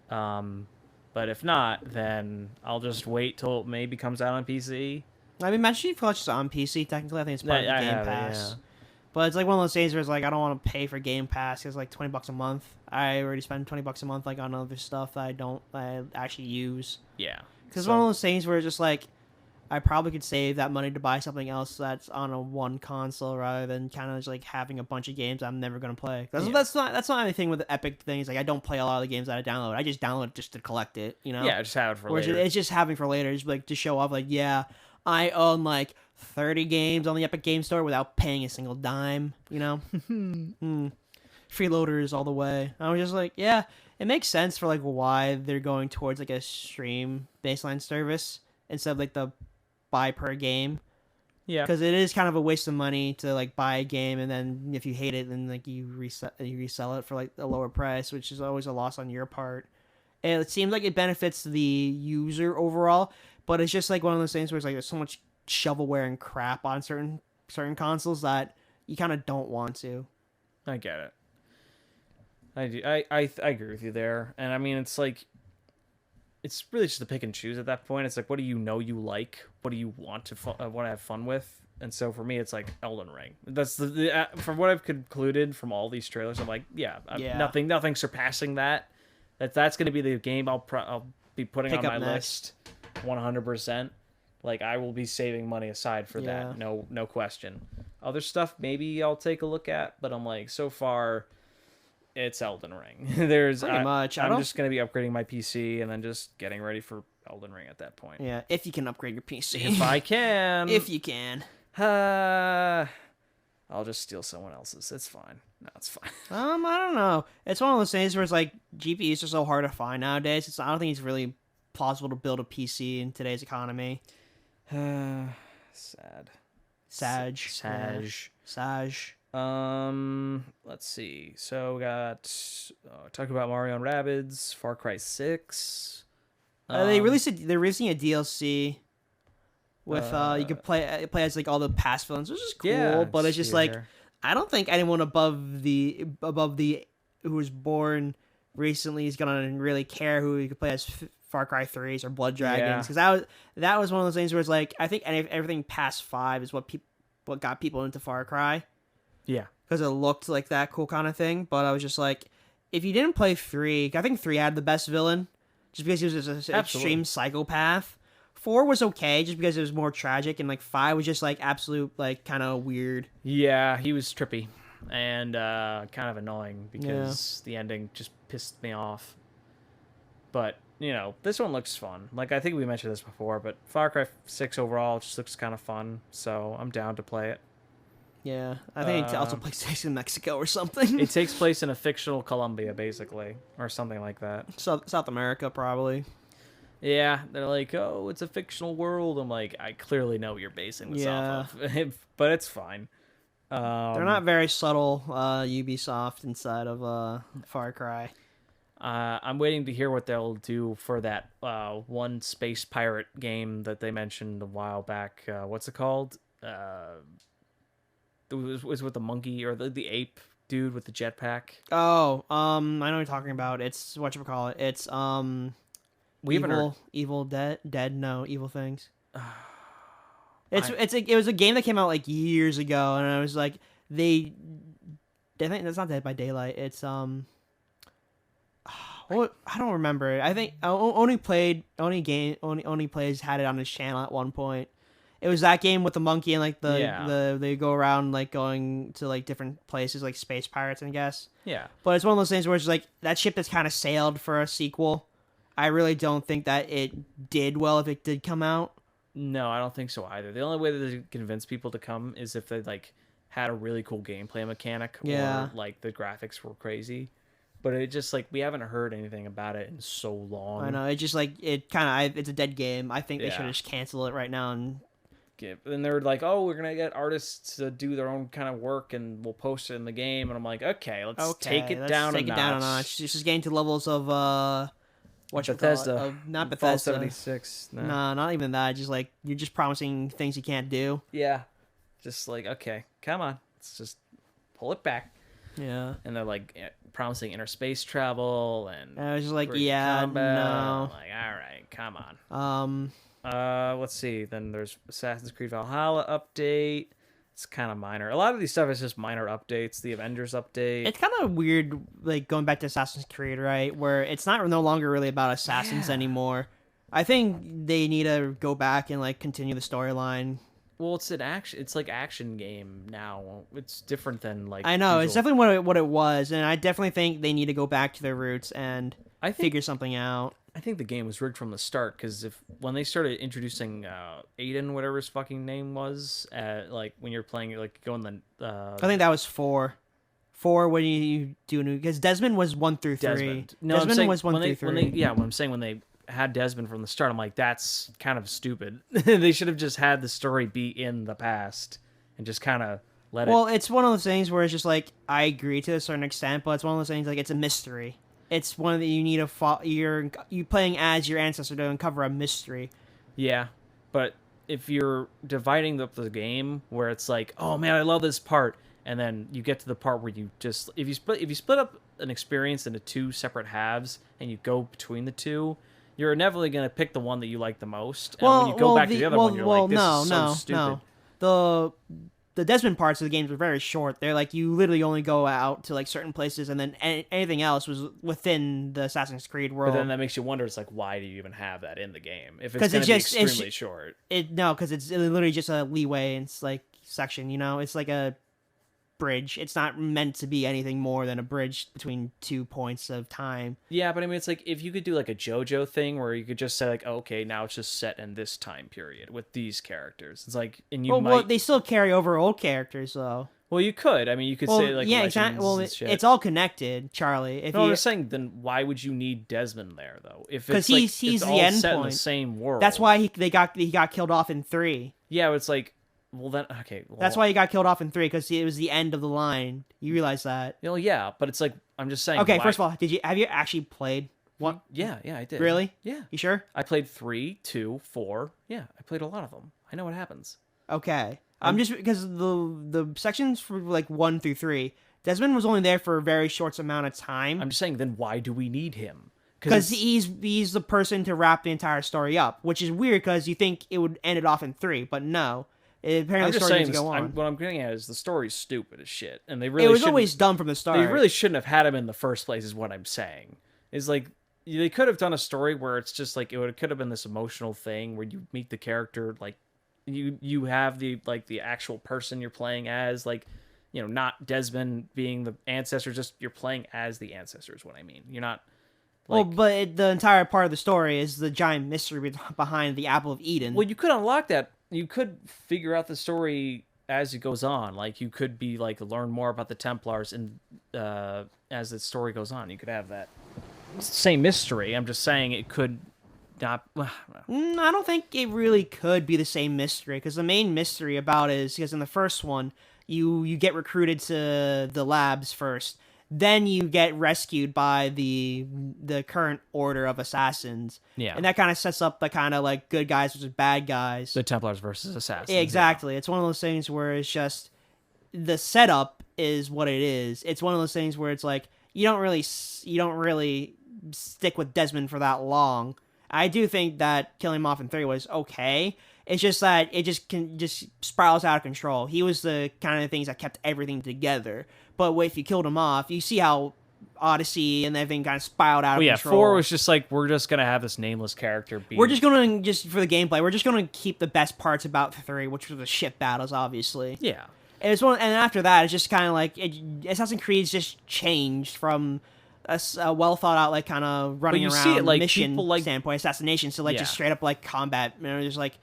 but if not, then I'll just wait till it maybe comes out on PC. I mean, Master Chief Collection is on PC. Technically, I think it's part of the Game Pass. But it's like one of those things where it's like I don't want to pay for Game Pass. It's like $20 a month. I already spend $20 a month like on other stuff that I actually use. Yeah. Because one of those things where it's just like I probably could save that money to buy something else that's on a one console rather than kind of just like having a bunch of games I'm never gonna play. That's not anything with the Epic things. Like I don't play a lot of the games that I download. I just download it just to collect it. You know? Yeah, just have it for later. It's just having for later. Just like to show off. Like yeah, I own like 30 games on the Epic Game Store without paying a single dime, you know? Freeloaders all the way. I was just like, yeah, it makes sense for like why they're going towards like a stream baseline service instead of like the buy per game. Yeah. Because it is kind of a waste of money to like buy a game and then if you hate it, then like you resell it for like a lower price, which is always a loss on your part. And it seems like it benefits the user overall, but it's just like one of those things where it's like there's so much shovelware and crap on certain consoles that you kind of don't want to. I get it. I do. I agree with you there. And I mean, it's like, it's really just a pick and choose at that point. It's like, what do you know you like? What do you want to have fun with? And so for me, it's like Elden Ring. That's from what I've concluded from all these trailers. I'm like, yeah. Nothing surpassing that. That's going to be the game I'll be putting on my list 100%. Like, I will be saving money aside for that. No question. Other stuff, maybe I'll take a look at, but I'm like, so far, it's Elden Ring. Pretty much. I'm just going to be upgrading my PC and then just getting ready for Elden Ring at that point. Yeah, if you can upgrade your PC. If I can. If you can. I'll just steal someone else's. It's fine. No, it's fine. I don't know. It's one of those things where it's like, GPUs are so hard to find nowadays. I don't think it's really plausible to build a PC in today's economy. Sad. Sag. Let's see. So we got talk about Mario and Rabbids, Far Cry 6. They're releasing a DLC with you can play as like all the past villains, which is cool. But it's just like I don't think anyone above the who was born recently is gonna really care who you can play as. Far Cry 3s or Blood Dragons, because that was one of those things where it's like I think everything past 5 is what got people into Far Cry. Yeah, because it looked like that cool kind of thing. But I was just like, if you didn't play 3, I think 3 had the best villain, just because he was an extreme psychopath. 4 was okay, just because it was more tragic, and like 5 was just like absolute like kind of weird. Yeah, he was trippy and kind of annoying because the ending just pissed me off. But you know, this one looks fun. Like, I think we mentioned this before, but Far Cry 6 overall just looks kind of fun, so I'm down to play it. Yeah, I think it also takes place in Mexico or something. It takes place in a fictional Colombia, basically, or something like that. South America, probably. Yeah, they're like, oh, it's a fictional world. I'm like, I clearly know what you're basing this off of, but it's fine. They're not very subtle, Ubisoft inside of Far Cry. I'm waiting to hear what they'll do for that one space pirate game that they mentioned a while back. What's it called? It was with the monkey or the ape dude with the jetpack. Oh, I know what you're talking about. It's whatchamacallit. It's Evil Dead. No, Evil Things. It was a game that came out like years ago, and I was like, I think that's not Dead by Daylight. It's I don't remember it. I think Oni Plays had it on his channel at one point. It was that game with the monkey and like they go around like going to like different places like space pirates, I guess. Yeah. But it's one of those things where it's like that ship that's kind of sailed for a sequel. I really don't think that it did well if it did come out. No, I don't think so either. The only way that they convince people to come is if they like had a really cool gameplay mechanic or like the graphics were crazy. But it just like we haven't heard anything about it in so long. I know, it just like it's a dead game. I think they should just cancel it right now and and they're like, oh, we're gonna get artists to do their own kind of work and we'll post it in the game. And I'm like, okay, let's take it down a notch. It's just getting to levels of Bethesda, not Bethesda. 76. No, not even that. Just like you're just promising things you can't do. Yeah, just like okay, come on, let's just pull it back. Yeah, and they're like promising inner space travel and I was just like, yeah, combat. No, I'm like, all right, come on. Let's see. Then there's Assassin's Creed Valhalla update. It's kind of minor. A lot of these stuff is just minor updates. The Avengers update. It's kind of weird, like going back to Assassin's Creed, right? Where it's not no longer really about assassins anymore. I think they need to go back and like continue the storyline. Well, it's an action. It's like action game now. It's different than like. I know it's usual. definitely what it was, and I definitely think they need to go back to their roots and figure something out. I think the game was rigged from the start because when they started introducing Aiden, whatever his fucking name was, like when you're playing, like going the. I think that was 4. 4 when you do new because Desmond was 1 through 3. Desmond. No, Desmond was 1 through 3. When I'm saying when they had Desmond from the start, I'm like, that's kind of stupid. They should have just had the story be in the past and just kind of let it. Well, it's one of those things where it's just like I agree to a certain extent, but it's one of those things like it's a mystery. It's one that you need to you're playing as your ancestor to uncover a mystery. Yeah, but if you're dividing up the game where it's like, oh man, I love this part, and then you get to the part where you just if you split up an experience into 2 separate halves and you go between the 2, you're inevitably going to pick the one that you like the most. And when you go back to the other one, you're like, this is so stupid. No. The Desmond parts of the games were very short. They're like you literally only go out to like certain places, and then anything else was within the Assassin's Creed world. But then that makes you wonder. It's like, why do you even have that in the game if it's going to be extremely short? Because it's literally just a leeway and it's like section. You know, it's like a bridge. It's not meant to be anything more than a bridge between 2 points of time. Yeah, but I mean, it's like if you could do like a JoJo thing where you could just say like, oh, okay, now it's just set in this time period with these characters. It's like, and you well, they still carry over old characters though. Well, you could. I mean, you could say like, yeah, exactly. Well, it's all connected, Charlie. I'm just saying. Then why would you need Desmond there though? If it's he's it's the all end set point. In the same world. That's why he got killed off in 3. Yeah, but it's like. Well then, okay. Well, that's why he got killed off in 3 because it was the end of the line. You realize that? You know, yeah, but it's like I'm just saying. Okay, first of all, have you actually played one? Yeah, I did. Really? Yeah. You sure? I played 3, 2, 4. Yeah, I played a lot of them. I know what happens. Okay, I'm just because the sections for like 1 through 3, Desmond was only there for a very short amount of time. I'm just saying. Then why do we need him? Because he's the person to wrap the entire story up, which is weird because you think it would end it off in 3, but no. Apparently, the story needs to go on. What I'm getting at is the story's stupid as shit, and they really it was always dumb from the start. They really shouldn't have had him in the first place. Is what I'm saying. Is like they could have done a story where it's just like it could have been this emotional thing where you meet the character, like you have the actual person you're playing as, like, you know, not Desmond being the ancestor, just you're playing as the ancestor is what I mean. You're not. Well, but the entire part of the story is the giant mystery behind the Apple of Eden. Well, you could unlock that. You could figure out the story as it goes on. Like, you could be like learn more about the Templars, and as the story goes on, you could have that same mystery. I'm just saying it could not. I don't think it really could be the same mystery because the main mystery about it is because in the first one, you get recruited to the labs first. Then you get rescued by the current order of assassins. Yeah. And that kind of sets up the kind of like good guys versus bad guys. The Templars versus assassins. Yeah, exactly. Yeah. It's one of those things where it's just the setup is what it is. It's one of those things where it's like you don't really stick with Desmond for that long. I do think that killing him off in 3 was okay. It's just that it just spirals out of control. He was the kind of things that kept everything together. But if you killed him off, you see how Odyssey and everything kind of spiraled out of control. 4 was just like, we're just going to have this nameless character be... We're just going to, for the gameplay, we're just going to keep the best parts about 3, which were the ship battles, obviously. Yeah. And after that, it's just kind of like, Assassin's Creed's just changed from a well thought out, like, kind of running around see it, like, mission like, standpoint, assassinations, to, like, just straight up, like, combat. You know, just like...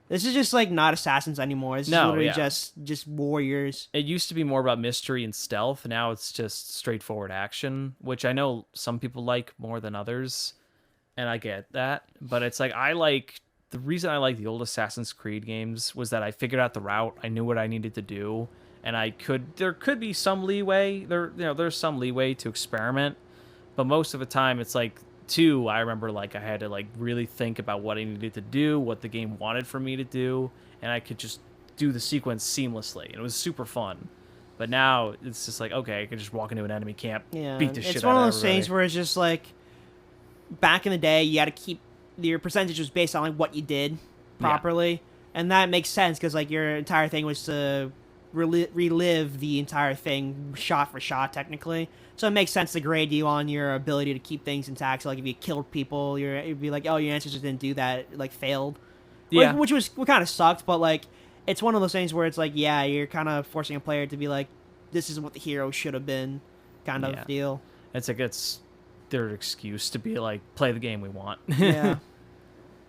This is just, like, not assassins anymore. It's literally just warriors. It used to be more about mystery and stealth. Now it's just straightforward action, which I know some people like more than others, and I get that. But it's like, the reason I like the old Assassin's Creed games was that I figured out the route. I knew what I needed to do, and there could be some leeway. There's some leeway to experiment, but most of the time it's like, 2, I remember, like, I had to, like, really think about what I needed to do, what the game wanted for me to do, and I could just do the sequence seamlessly, and it was super fun. But now, it's just like, okay, I can just walk into an enemy camp, beat the shit out of everybody. It's one of those things where it's just, like, back in the day, you had to keep... Your percentage was based on, like, what you did. properly, and that makes sense because like your entire thing was to relive the entire thing shot for shot technically. So it makes sense to grade you on your ability to keep things intact. So like if you killed people, it'd be like, oh, your ancestors didn't do that, like failed, Yeah. which was what kind of sucked. But like it's one of those things where it's like, yeah, you're kind of forcing a player to be like, this is what the hero should have been, kind of deal. It's like it's their excuse to be like, play the game we want. Yeah.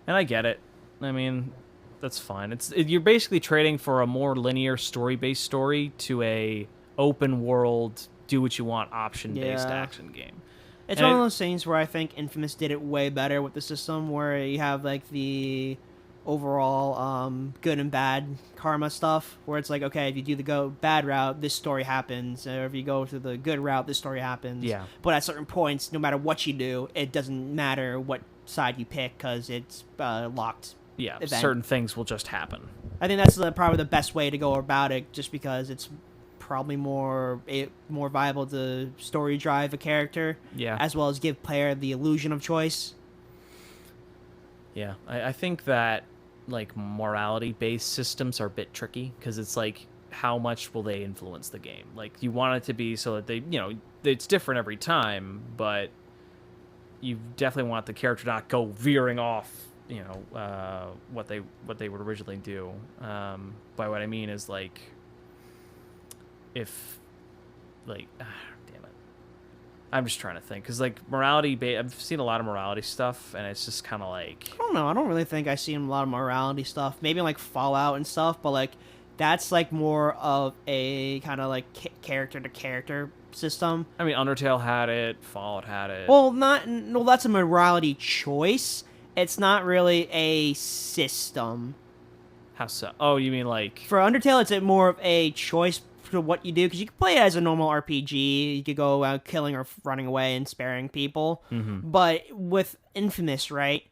And I get it. I mean, that's fine. You're basically trading for a more linear story-based story to a open world, do what you want, option-based action game. It's one of those things where I think Infamous did it way better with the system, where you have like the overall good and bad karma stuff, where it's like, okay, if you do the bad route, this story happens, or if you go to the good route, this story happens. Yeah. But at certain points, no matter what you do, it doesn't matter what side you pick because it's locked. Yeah, event. Certain things will just happen. I think that's probably the best way to go about it, just because it's probably more viable to story drive a character, as well as give player the illusion of choice. Yeah, I think that like morality based systems are a bit tricky because it's like, how much will they influence the game? Like you want it to be so that they, it's different every time, but you definitely want the character not go veering off, what they would originally do. By what I mean is like, if like, damn it, I'm just trying to think because like I've seen a lot of morality stuff, and it's just kind of like, I don't know. I don't really think I've seen a lot of morality stuff. Maybe like Fallout and stuff, but like that's like more of a kind of like character to character system. I mean, Undertale had it, Fallout had it. Well, that's a morality choice. It's not really a system. How so? Oh, you mean like for Undertale, it's more of a choice for what you do, because you can play it as a normal RPG. You could go out killing or running away and sparing people. Mm-hmm. But with Infamous, right,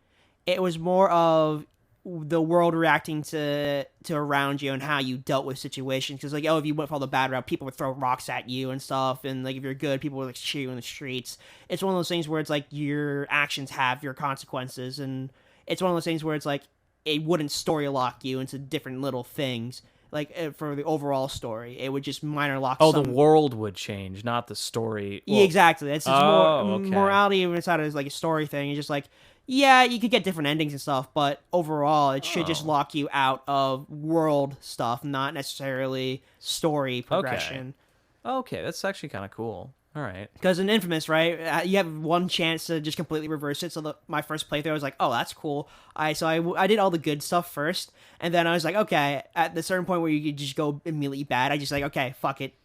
it was more of the world reacting to around you and how you dealt with situations. Because like, oh, if you went for the bad route, people would throw rocks at you and stuff, and like if you're good, people would like cheer you in the streets. It's one of those things where it's like your actions have your consequences, and it's one of those things where it's like it wouldn't story lock you into different little things. Like for the overall story, it would just minor lock. Oh, the world would change, not the story. Well, yeah, exactly. It's just morality inside of like a story thing. It's just like, yeah, you could get different endings and stuff, but overall, it should just lock you out of world stuff, not necessarily story progression. Okay, that's actually kind of cool. All right. Because in Infamous, right, you have one chance to just completely reverse it. So my first playthrough, I was like, oh, that's cool. I did all the good stuff first, and then I was like, okay, at the certain point where you could just go immediately bad, I just like, okay, fuck it.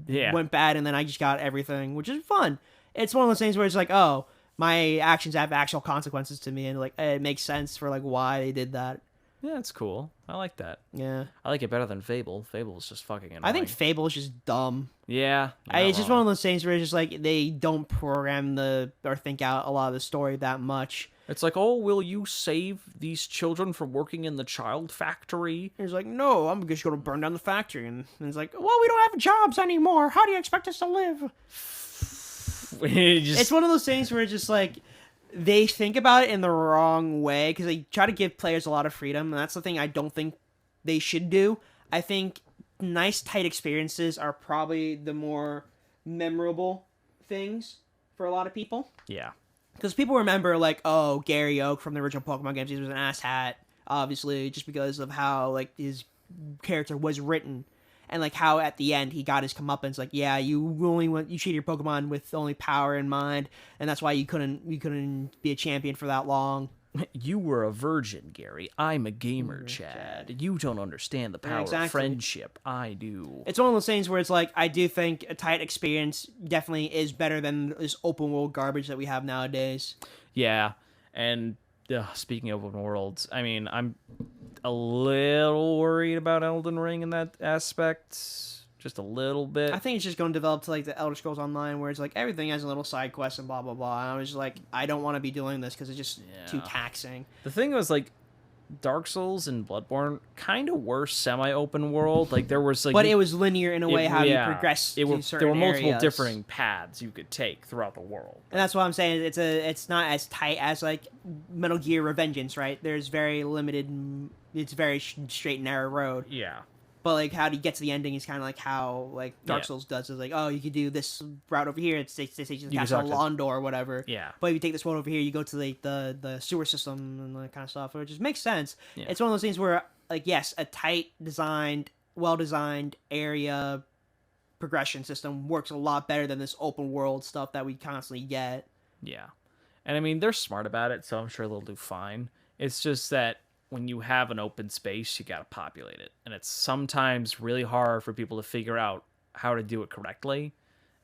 Yeah. Went bad, and then I just got everything, which is fun. It's one of those things where it's like, oh, my actions have actual consequences to me, and like it makes sense for like why they did that. Yeah, it's cool. I like that. Yeah. I like it better than Fable. Fable is just fucking annoying. I think Fable is just dumb. Yeah. It's just one of those things where it's just like they don't program or think out a lot of the story that much. It's like, oh, will you save these children from working in the child factory? And it's like, no, I'm just going to burn down the factory. And it's like, well, we don't have jobs anymore. How do you expect us to live? It's one of those things where it's just like, they think about it in the wrong way because they try to give players a lot of freedom, and that's the thing I don't think they should do. I think nice, tight experiences are probably the more memorable things for a lot of people. Yeah. Because people remember, like, oh, Gary Oak from the original Pokemon games, he was an asshat, obviously, just because of how, like, his character was written. And like how at the end he got his comeuppance, like, yeah, you treated your Pokemon with only power in mind, and that's why you couldn't be a champion for that long. You were a virgin, Gary. I'm a gamer, Chad. You don't understand the power of friendship. I do. It's one of those things where it's like, I do think a tight experience definitely is better than this open world garbage that we have nowadays. Yeah, and speaking of open worlds, I mean, I'm a little worried about Elden Ring in that aspect, just a little bit. I think it's just going to develop to like the Elder Scrolls Online, where it's like everything has a little side quest and blah blah blah. And I was just like, I don't want to be doing this because it's just too taxing. The thing was like, Dark Souls and Bloodborne kind of were semi-open world. Like there was like But it was linear in a way how you yeah, progress there to certain were multiple areas. differing paths you could take throughout the world. And that's what I'm saying. It's not as tight as like Metal Gear Revengeance, right? There's very limited. It's very straight and narrow road. Yeah. But like how do you get to the ending is kind of like how like Dark Souls does. It's like, oh, you could do this route over here. It's the Castle Londo or whatever. Yeah. But if you take this one over here, you go to the sewer system and that kind of stuff, which just makes sense. Yeah. It's one of those things where like yes, a tight designed, well designed area progression system works a lot better than this open world stuff that we constantly get. Yeah. And I mean, they're smart about it, so I'm sure they'll do fine. It's just that when you have an open space, you got to populate it. And it's sometimes really hard for people to figure out how to do it correctly.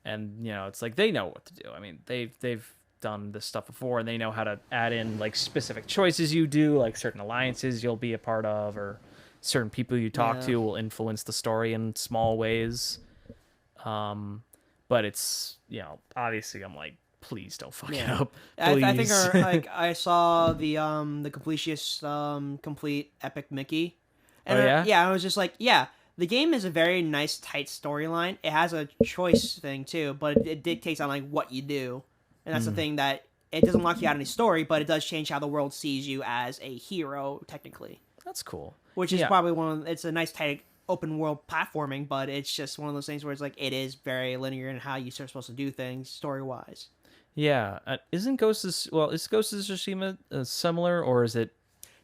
And, you know, it's like they know what to do. I mean, they've done this stuff before, and they know how to add in like specific choices you do, like certain alliances you'll be a part of, or certain people you talk to will influence the story in small ways. But it's, you know, obviously I'm like, please don't fuck it up. Please. I think like I saw the Completist complete Epic Mickey. And yeah? I was just like, yeah, the game is a very nice tight storyline. It has a choice thing too, but it dictates on like what you do. And that's the thing that it doesn't lock you out any story, but it does change how the world sees you as a hero technically. That's cool. Which is probably it's a nice tight open world platforming, but it's just one of those things where it's like it is very linear in how you're supposed to do things story wise. Yeah, isn't Ghost of Tsushima similar, or is it?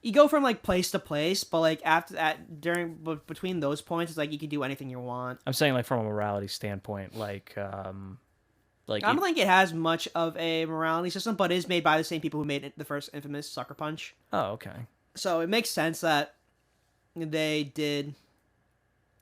You go from like place to place, but like after that, between those points, it's like you can do anything you want. I'm saying like from a morality standpoint, like I don't think it has much of a morality system, but it is made by the same people who made the first infamous Sucker Punch. Oh, okay. So it makes sense that they did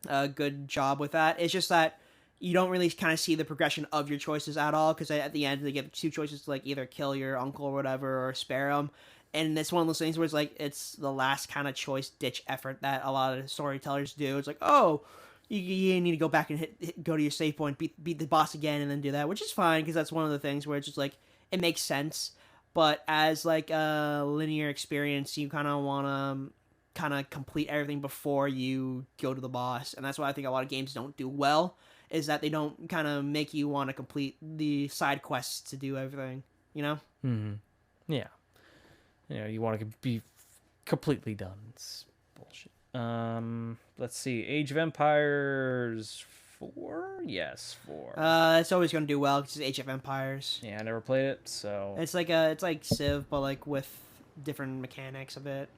a good job with that. It's just that you don't really kind of see the progression of your choices at all, because at the end they give two choices to like either kill your uncle or whatever or spare him, and it's one of those things where it's like it's the last kind of choice ditch effort that a lot of storytellers do. It's like, oh, you need to go back and go to your save point, beat the boss again, and then do that, which is fine because that's one of the things where it's just like it makes sense. But as like a linear experience, you kind of want to kind of complete everything before you go to the boss, and that's why I think a lot of games don't do well. Is that they don't kind of make you want to complete the side quests to do everything, you know? Mm-hmm. Yeah. You know, you want to be completely done. It's bullshit. Let's see. Age of Empires 4? Yes, 4. It's always going to do well because it's Age of Empires. Yeah, I never played it, so... It's like Civ, but like with different mechanics of it.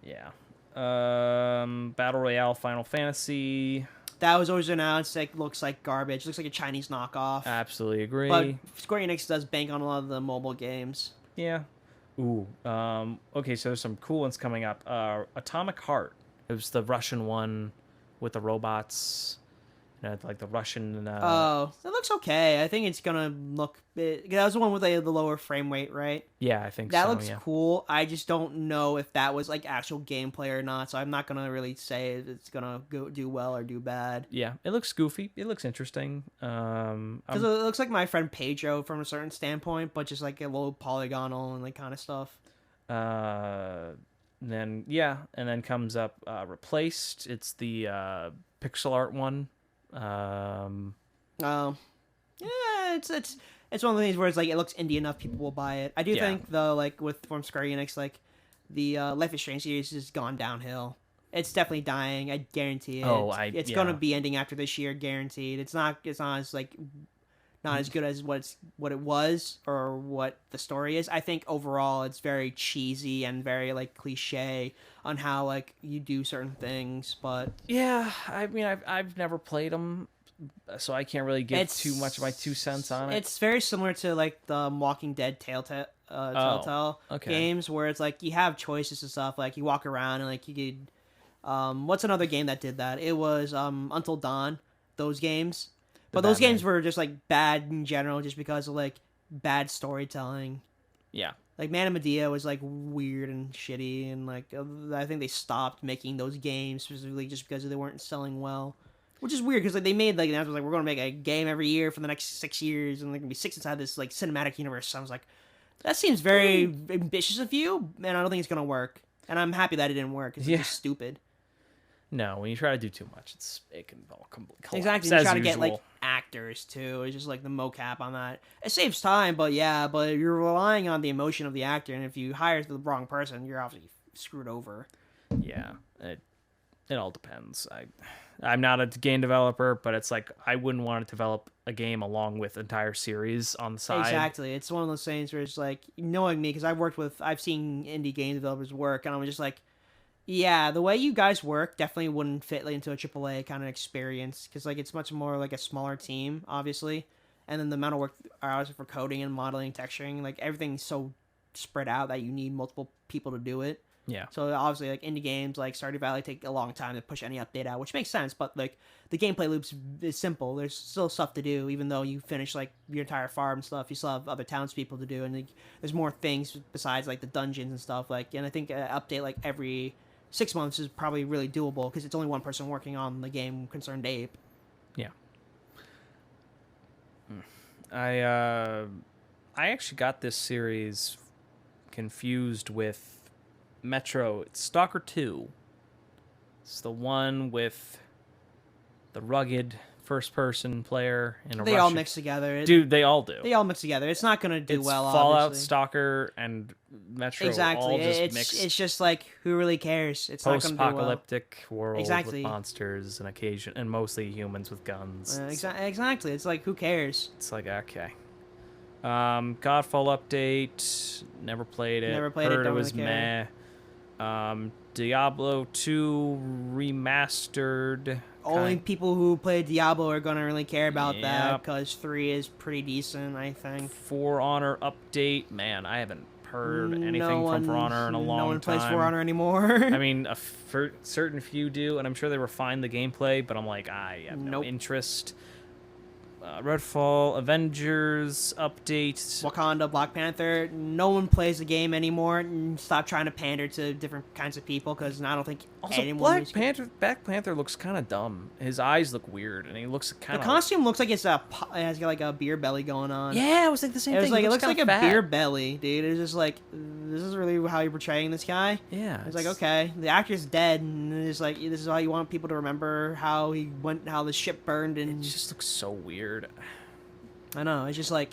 Yeah. Battle Royale Final Fantasy... That was always announced. Like, looks like garbage. Looks like a Chinese knockoff. Absolutely agree. But Square Enix does bank on a lot of the mobile games. Yeah. Ooh. Okay, so there's some cool ones coming up. Atomic Heart. It was the Russian one with the robots. Like the Russian... Oh, it looks okay. I think it's gonna look... That was the one with the lower frame rate, right? Yeah, I think that so, looks cool. I just don't know if that was like actual gameplay or not, so I'm not gonna really say if it's gonna do well or do bad. Yeah, it looks goofy. It looks interesting. Because it looks like My Friend Pedro from a certain standpoint, but just like a little polygonal and like kind of stuff. Then comes up Replaced. It's the pixel art one. Yeah, it's one of the things where it's like it looks indie enough, people will buy it. I do think though, like from Square Enix, like the Life is Strange series has gone downhill. It's definitely dying. I guarantee it. It's gonna be ending after this year, guaranteed. It's not as like not as good as what it was or what the story is. I think overall it's very cheesy and very like cliche on how like you do certain things. But yeah, I mean I've never played them, so I can't really give too much of my 2 cents on it. It's very similar to like the Walking Dead Telltale games, where it's like you have choices and stuff. Like you walk around and like you could. What's another game that did that? It was Until Dawn. Those games. But those games were just like bad in general, just because of like bad storytelling. Yeah. Like Man of Medea was like weird and shitty, and like I think they stopped making those games specifically just because they weren't selling well. Which is weird because like they made like announcements like we're gonna make a game every year for the next 6 years, and they're gonna be 6 inside this like cinematic universe. So I was like, that seems very ambitious of you, and I don't think it's gonna work. And I'm happy that it didn't work because it's just stupid. No, when you try to do too much, it can all collapse. Exactly. You try to get like actors too. It's just like the mocap on that. It saves time, but you're relying on the emotion of the actor, and if you hire the wrong person, you're obviously screwed over. Yeah, it all depends. I'm not a game developer, but it's like I wouldn't want to develop a game along with entire series on the side. Exactly. It's one of those things where it's like, knowing me, because I've seen indie game developers work, and I'm just like, yeah, the way you guys work definitely wouldn't fit into a AAA kind of experience, because like it's much more like a smaller team, obviously, and then the amount of work hours for coding and modeling, texturing, like everything's so spread out that you need multiple people to do it. Yeah. So obviously, like indie games like Stardew Valley take a long time to push any update out, which makes sense. But like the gameplay loops is simple. There's still stuff to do, even though you finish like your entire farm and stuff. You still have other townspeople to do, and like, there's more things besides like the dungeons and stuff. Like, and I think an update like every 6 months is probably really doable because it's only one person working on the game concerned Ape. Yeah. I actually got this series confused with Metro. It's Stalker 2. It's the one with the rugged first-person player in a They all mix together. Dude, they all do. They all mix together. It's not going to do it's well, Fallout, obviously. Stalker, and Metro Exactly. all just mixed. It's just like, who really cares? It's not going to do well. Post-apocalyptic world Exactly. with monsters and mostly humans with guns. Exactly. It's like, who cares? It's like, okay. Godfall update. Never played it. Never played it. Heard Don't it was really care. meh. Diablo 2 remastered. Only people who play Diablo are going to really care about that, Yep. because 3 is pretty decent, I think. For Honor update. Man, I haven't heard anything from For Honor in a long time. No one plays For Honor anymore. I mean, certain few do, and I'm sure they refined the gameplay, but I'm like, I have no interest. Redfall, Avengers update. Wakanda, Black Panther. No one plays the game anymore. Stop trying to pander to different kinds of people, because I don't think anyone... Black Panther looks kind of dumb. His eyes look weird, and he looks kind of... The costume looks like it has like a beer belly going on. Yeah, I was like the same thing. It looks like a fat. beer belly, dude. It's just like, this is really how you're portraying this guy? Yeah. It's like, okay, the actor's dead, and it's like, this is how you want people to remember how the ship burned, and... It just looks so weird. I know, it's just like,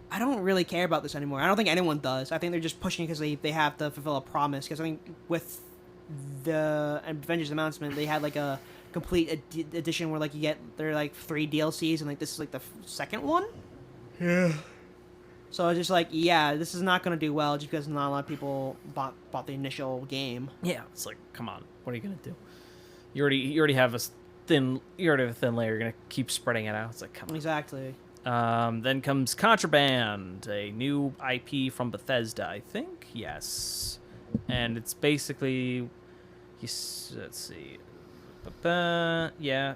I don't really care about this anymore. I don't think anyone does. I think they're just pushing because they have to fulfill a promise, because I think with the Avengers announcement, they had like a complete edition where like you get, there are like 3 DLCs, and like this is like the second one? Yeah. So it's just like, yeah, this is not going to do well just because not a lot of people bought the initial game. Yeah, it's like, come on, what are you gonna do? You already have a thin layer. You're gonna keep spreading it out. It's like, come on. Exactly. Then comes Contraband, a new IP from Bethesda, I think. Yes, and it's basically, let's see, yeah.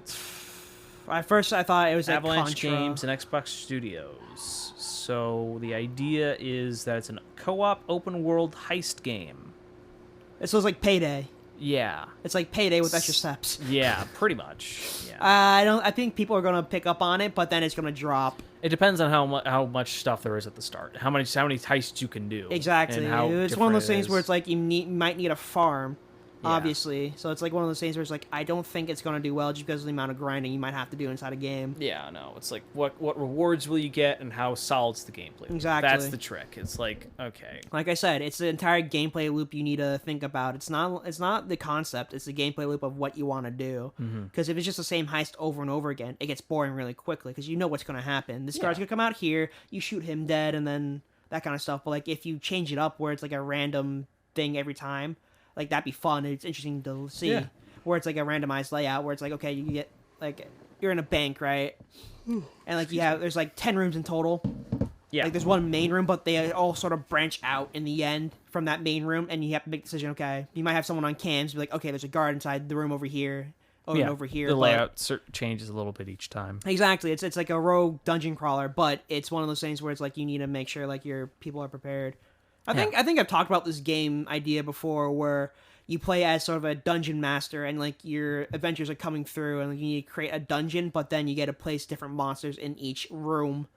At first, I thought it was like Avalanche Contra. Games and Xbox Studios. So the idea is that it's a co-op open world heist game. It feels like Payday. Yeah. It's like Payday with extra steps. Yeah, pretty much. Yeah. I think people are gonna pick up on it, but then it's gonna drop. It depends on how much stuff there is at the start. How many heists you can do. Exactly. And how It's one of those different it things where is. it's like you might need a farm. Yeah. Obviously, so it's like one of those things where it's like, I don't think it's gonna do well just because of the amount of grinding you might have to do inside a game. Yeah, no, it's like what rewards will you get and how solid's the gameplay. Exactly. That's the trick. It's like, okay. Like I said, it's the entire gameplay loop you need to think about. It's not the concept, it's the gameplay loop of what you want to do. Because if it's just the same heist over and over again, it gets boring really quickly because you know what's going to happen. This guy's going to come out here, you shoot him dead, and then that kind of stuff. But like if you change it up where it's like a random thing every time, like that'd be fun. It's interesting to see. Yeah. Where it's like a randomized layout where it's like, okay, you get like, you're in a bank, right? And like there's like 10 rooms in total. Yeah. Like there's one main room, but they all sort of branch out in the end from that main room, and you have to make a decision. Okay, you might have someone on cams be like, okay, there's a guard inside the room over here, and over here. The but- layout changes a little bit each time. Exactly, it's like a rogue dungeon crawler, but it's one of those things where it's like you need to make sure like your people are prepared. I think I've talked about this game idea before, where you play as sort of a dungeon master, and like your adventures are coming through, and you need to create a dungeon, but then you get to place different monsters in each room,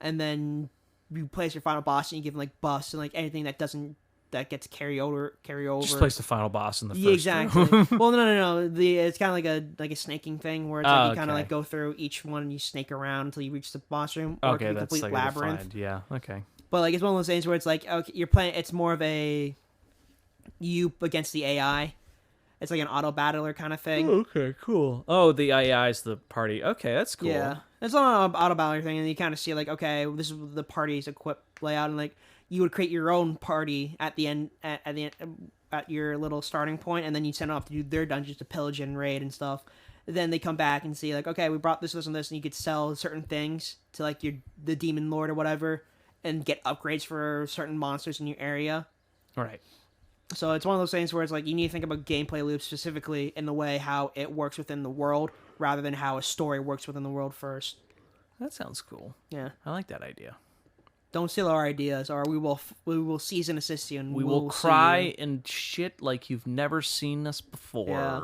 and then you place your final boss, and you give them like buffs and like anything that doesn't that gets carry over. Just place the final boss in the first Yeah, exactly. room. Well, no. It's kind of like a snaking thing where it's like you kind of okay. like go through each one and you snake around until you reach the boss room, or it Okay, can be that's complete like labyrinth. defined. Yeah. Okay. But like it's one of those things where it's like okay, you're playing. It's more of a you against the AI. It's like an auto battler kind of thing. Okay, cool. Oh, the AI is the party. Okay, that's cool. Yeah, it's not an auto battler thing, and you kind of see like okay, this is the party's equipped layout, and like you would create your own party at the end at the end, at your little starting point, and then you send off to do their dungeons to pillage and raid and stuff. Then they come back and see like okay, we brought this, and this, and you could sell certain things to like the demon lord or whatever, and get upgrades for certain monsters in your area. All right. So it's one of those things where it's like you need to think about gameplay loops specifically in the way how it works within the world rather than how a story works within the world first. That sounds cool. Yeah. I like that idea. Don't steal our ideas, or we will seize and assist you, and We will cry and shit like you've never seen us before. Yeah.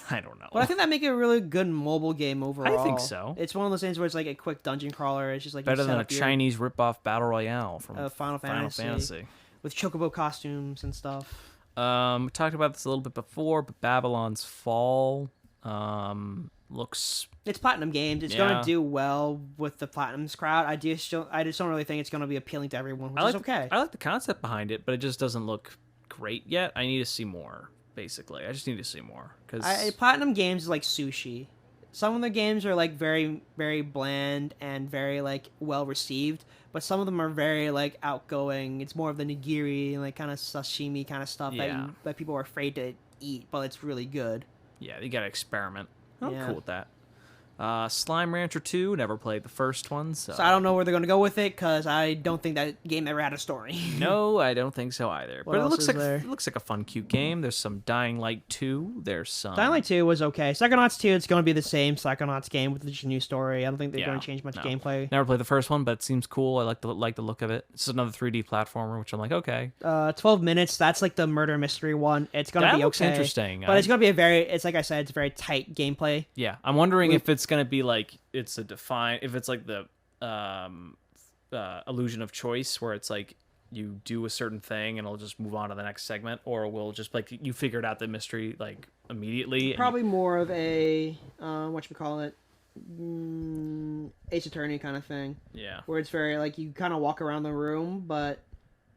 I don't know. But I think that make it a really good mobile game overall. I think so. It's one of those things where it's like a quick dungeon crawler. It's just like better you set than a up your, Chinese ripoff battle royale from Final Fantasy with chocobo costumes and stuff. We talked about this a little bit before, but Babylon's Fall looks. It's Platinum Games. It's going to do well with the Platinum's crowd. I just don't really think it's going to be appealing to everyone, which is okay. I like the concept behind it, but it just doesn't look great yet. I need to see more. Basically, I just need to see more because Platinum Games is like sushi. Some of the games are like very, very bland and very like well received, but some of them are very like outgoing. It's more of the nigiri and like kind of sashimi kind of stuff that people are afraid to eat, but it's really good. Yeah, you gotta experiment. I'm Yeah. cool with that. Slime Rancher 2, never played the first one, so I don't know where they're going to go with it because I don't think that game ever had a story. No, I don't think so either. What But else is there? it looks like a fun, cute game. There's some Dying Light 2. There's some Dying Light 2 was okay. Psychonauts 2, it's going to be the same Psychonauts game with just a new story. I don't think they're going to change much gameplay. Never played the first one, but it seems cool. I like the look of it. It's another 3D platformer, which I'm like, okay. 12 minutes. That's like the murder mystery one. It's going to be looks okay. Interesting. But it's going to be it's like I said, it's a very tight gameplay. Yeah, I'm wondering if it's going to be like if it's like the illusion of choice where it's like you do a certain thing and it'll just move on to the next segment, or will just like you figured out the mystery like immediately. Probably more of a Ace Attorney kind of thing. Yeah. Where it's very like you kind of walk around the room, but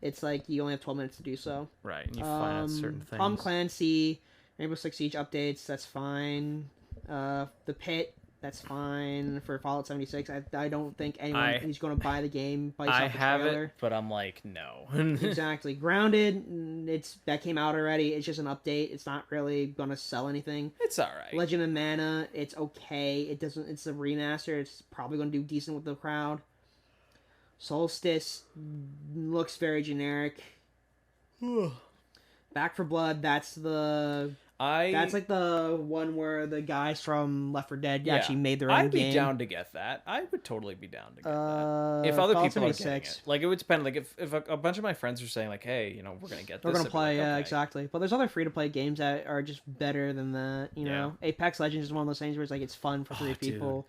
it's like you only have 12 minutes to do so. Right. And you find out certain things. Tom Clancy, Rainbow Six Siege updates. That's fine. The Pit. That's fine for Fallout 76. I don't think anyone who's going to buy the game buys I the have trailer. it, but I'm like, no. Exactly. Grounded, that came out already. It's just an update. It's not really going to sell anything. It's all right. Legend of Mana, it's okay. It's a remaster. It's probably going to do decent with the crowd. Solstice looks very generic. Back for Blood, that's like the one where the guys from Left 4 Dead actually made their own game. I'd be down to get that. I would totally be down to get that. If other people are getting it. Like, it would depend. Like, if a bunch of my friends are saying, like, hey, we're going to get this. We're going to play, like, okay. exactly. But there's other free-to-play games that are just better than that, you know? Apex Legends is one of those things where it's like, it's fun for three people.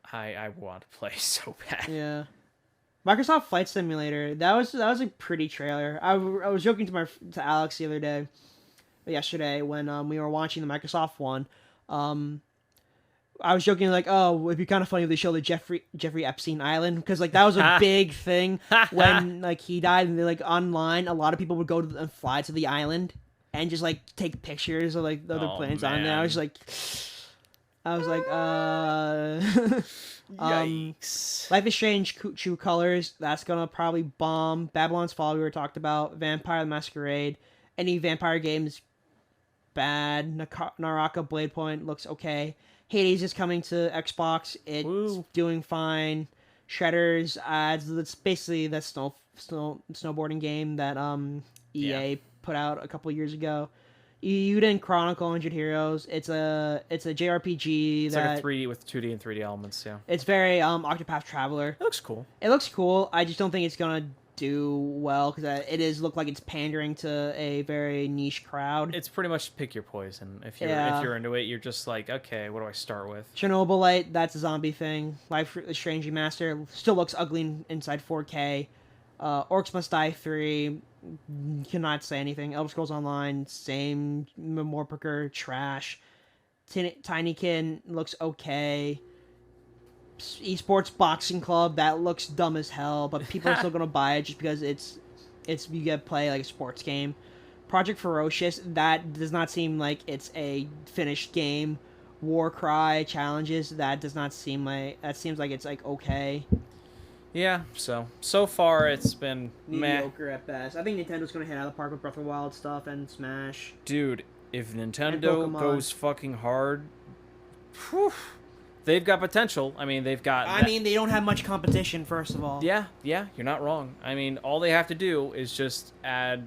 Dude. I want to play so bad. Yeah. Microsoft Flight Simulator, that was a pretty trailer. I was joking to Alex the other day. Yesterday when we were watching the Microsoft one, I was joking like, oh, it'd be kind of funny if they showed the Jeffrey Epstein Island, because like that was a big thing when like he died, and they like online a lot of people would go to and fly to the island and just like take pictures of like the other planes on there. I was like, yikes. Life is Strange True Colors, that's gonna probably bomb. Babylon's Fall we were talked about. Vampire the Masquerade, any vampire games bad. Naraka Blade Point looks okay. Hades is coming to Xbox. It's doing fine. Shredders adds. It's basically that snowboarding game that EA put out a couple years ago. Euden Chronicle 100 Heroes. It's a JRPG it's like a 3D with 2D and 3D elements. Yeah. It's very Octopath Traveler. It looks cool. It looks cool. I just don't think it's gonna do well because it look like it's pandering to a very niche crowd. It's pretty much pick your poison. If you're into it, you're just like, okay, what do I start with? Chernobylite, that's a zombie thing. Life is Strange Remaster still looks ugly inside 4K. Orcs Must Die 3, cannot say anything. Elder Scrolls Online, same. Morpurker, trash. Tinykin looks okay. Esports Boxing Club, that looks dumb as hell, but people are still gonna buy it just because it's you get to play like a sports game. Project Ferocious, that does not seem like it's a finished game. Warcry challenges, that does not seem like, that seems like it's like okay. Yeah, so far it's been Mediocre at best. I think Nintendo's gonna hit out of the park with Breath of the Wild stuff and Smash. Dude, if Nintendo goes fucking hard, whew, they've got potential. I mean, they've got... I mean, they don't have much competition, first of all. Yeah, you're not wrong. I mean, all they have to do is just add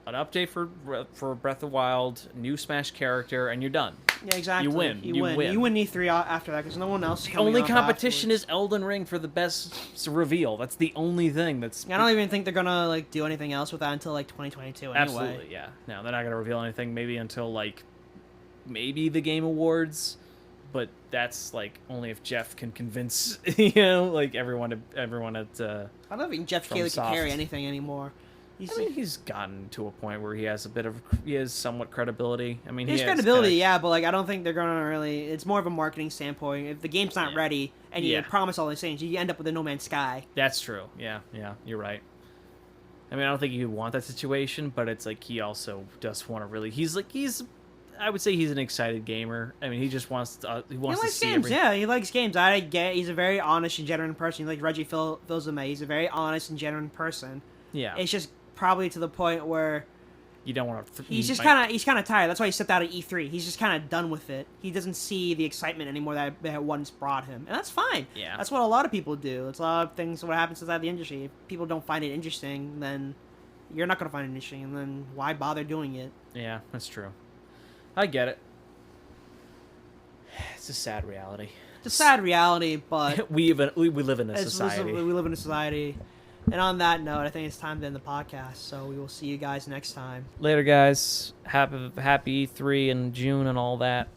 an update for Breath of the Wild, new Smash character, and you're done. Yeah, exactly. You win. You win E3 after that because no one else. The only competition is Elden Ring for the best reveal. That's the only thing that's. I don't even think they're gonna like do anything else with that until like 2022. Anyway. Absolutely, yeah. No, they're not gonna reveal anything. Maybe until like maybe the Game Awards, but that's like only if Jeff can convince like everyone at. I don't think Jeff Keighley can carry anything anymore. I mean, he's gotten to a point where he has somewhat credibility. I mean, he has credibility, yeah, but like I don't think they're gonna really. It's more of a marketing standpoint. If the game's not ready and you promise all these things, you end up with a No Man's Sky. That's true. Yeah, you're right. I mean, I don't think you want that situation, but it's like he also does want to really. I would say he's an excited gamer. I mean, he just wants to. He likes to see games. Yeah, he likes games. I get. He's a very honest and genuine person. Like Reggie Fils-Aimé. He's a very honest and genuine person. Yeah. It's just probably to the point where you don't want to. He's kind of tired. That's why he stepped out of E3. He's just kind of done with it. He doesn't see the excitement anymore that once brought him, and that's fine. Yeah, that's what a lot of people do. It's a lot of things. What happens inside the industry? If people don't find it interesting, then you're not going to find it interesting, and then why bother doing it? Yeah, that's true. I get it. It's a sad reality. It's a sad reality, but we live in a society. We live in a society. And on that note, I think it's time to end the podcast. So we will see you guys next time. Later, guys. Happy E3 in June and all that.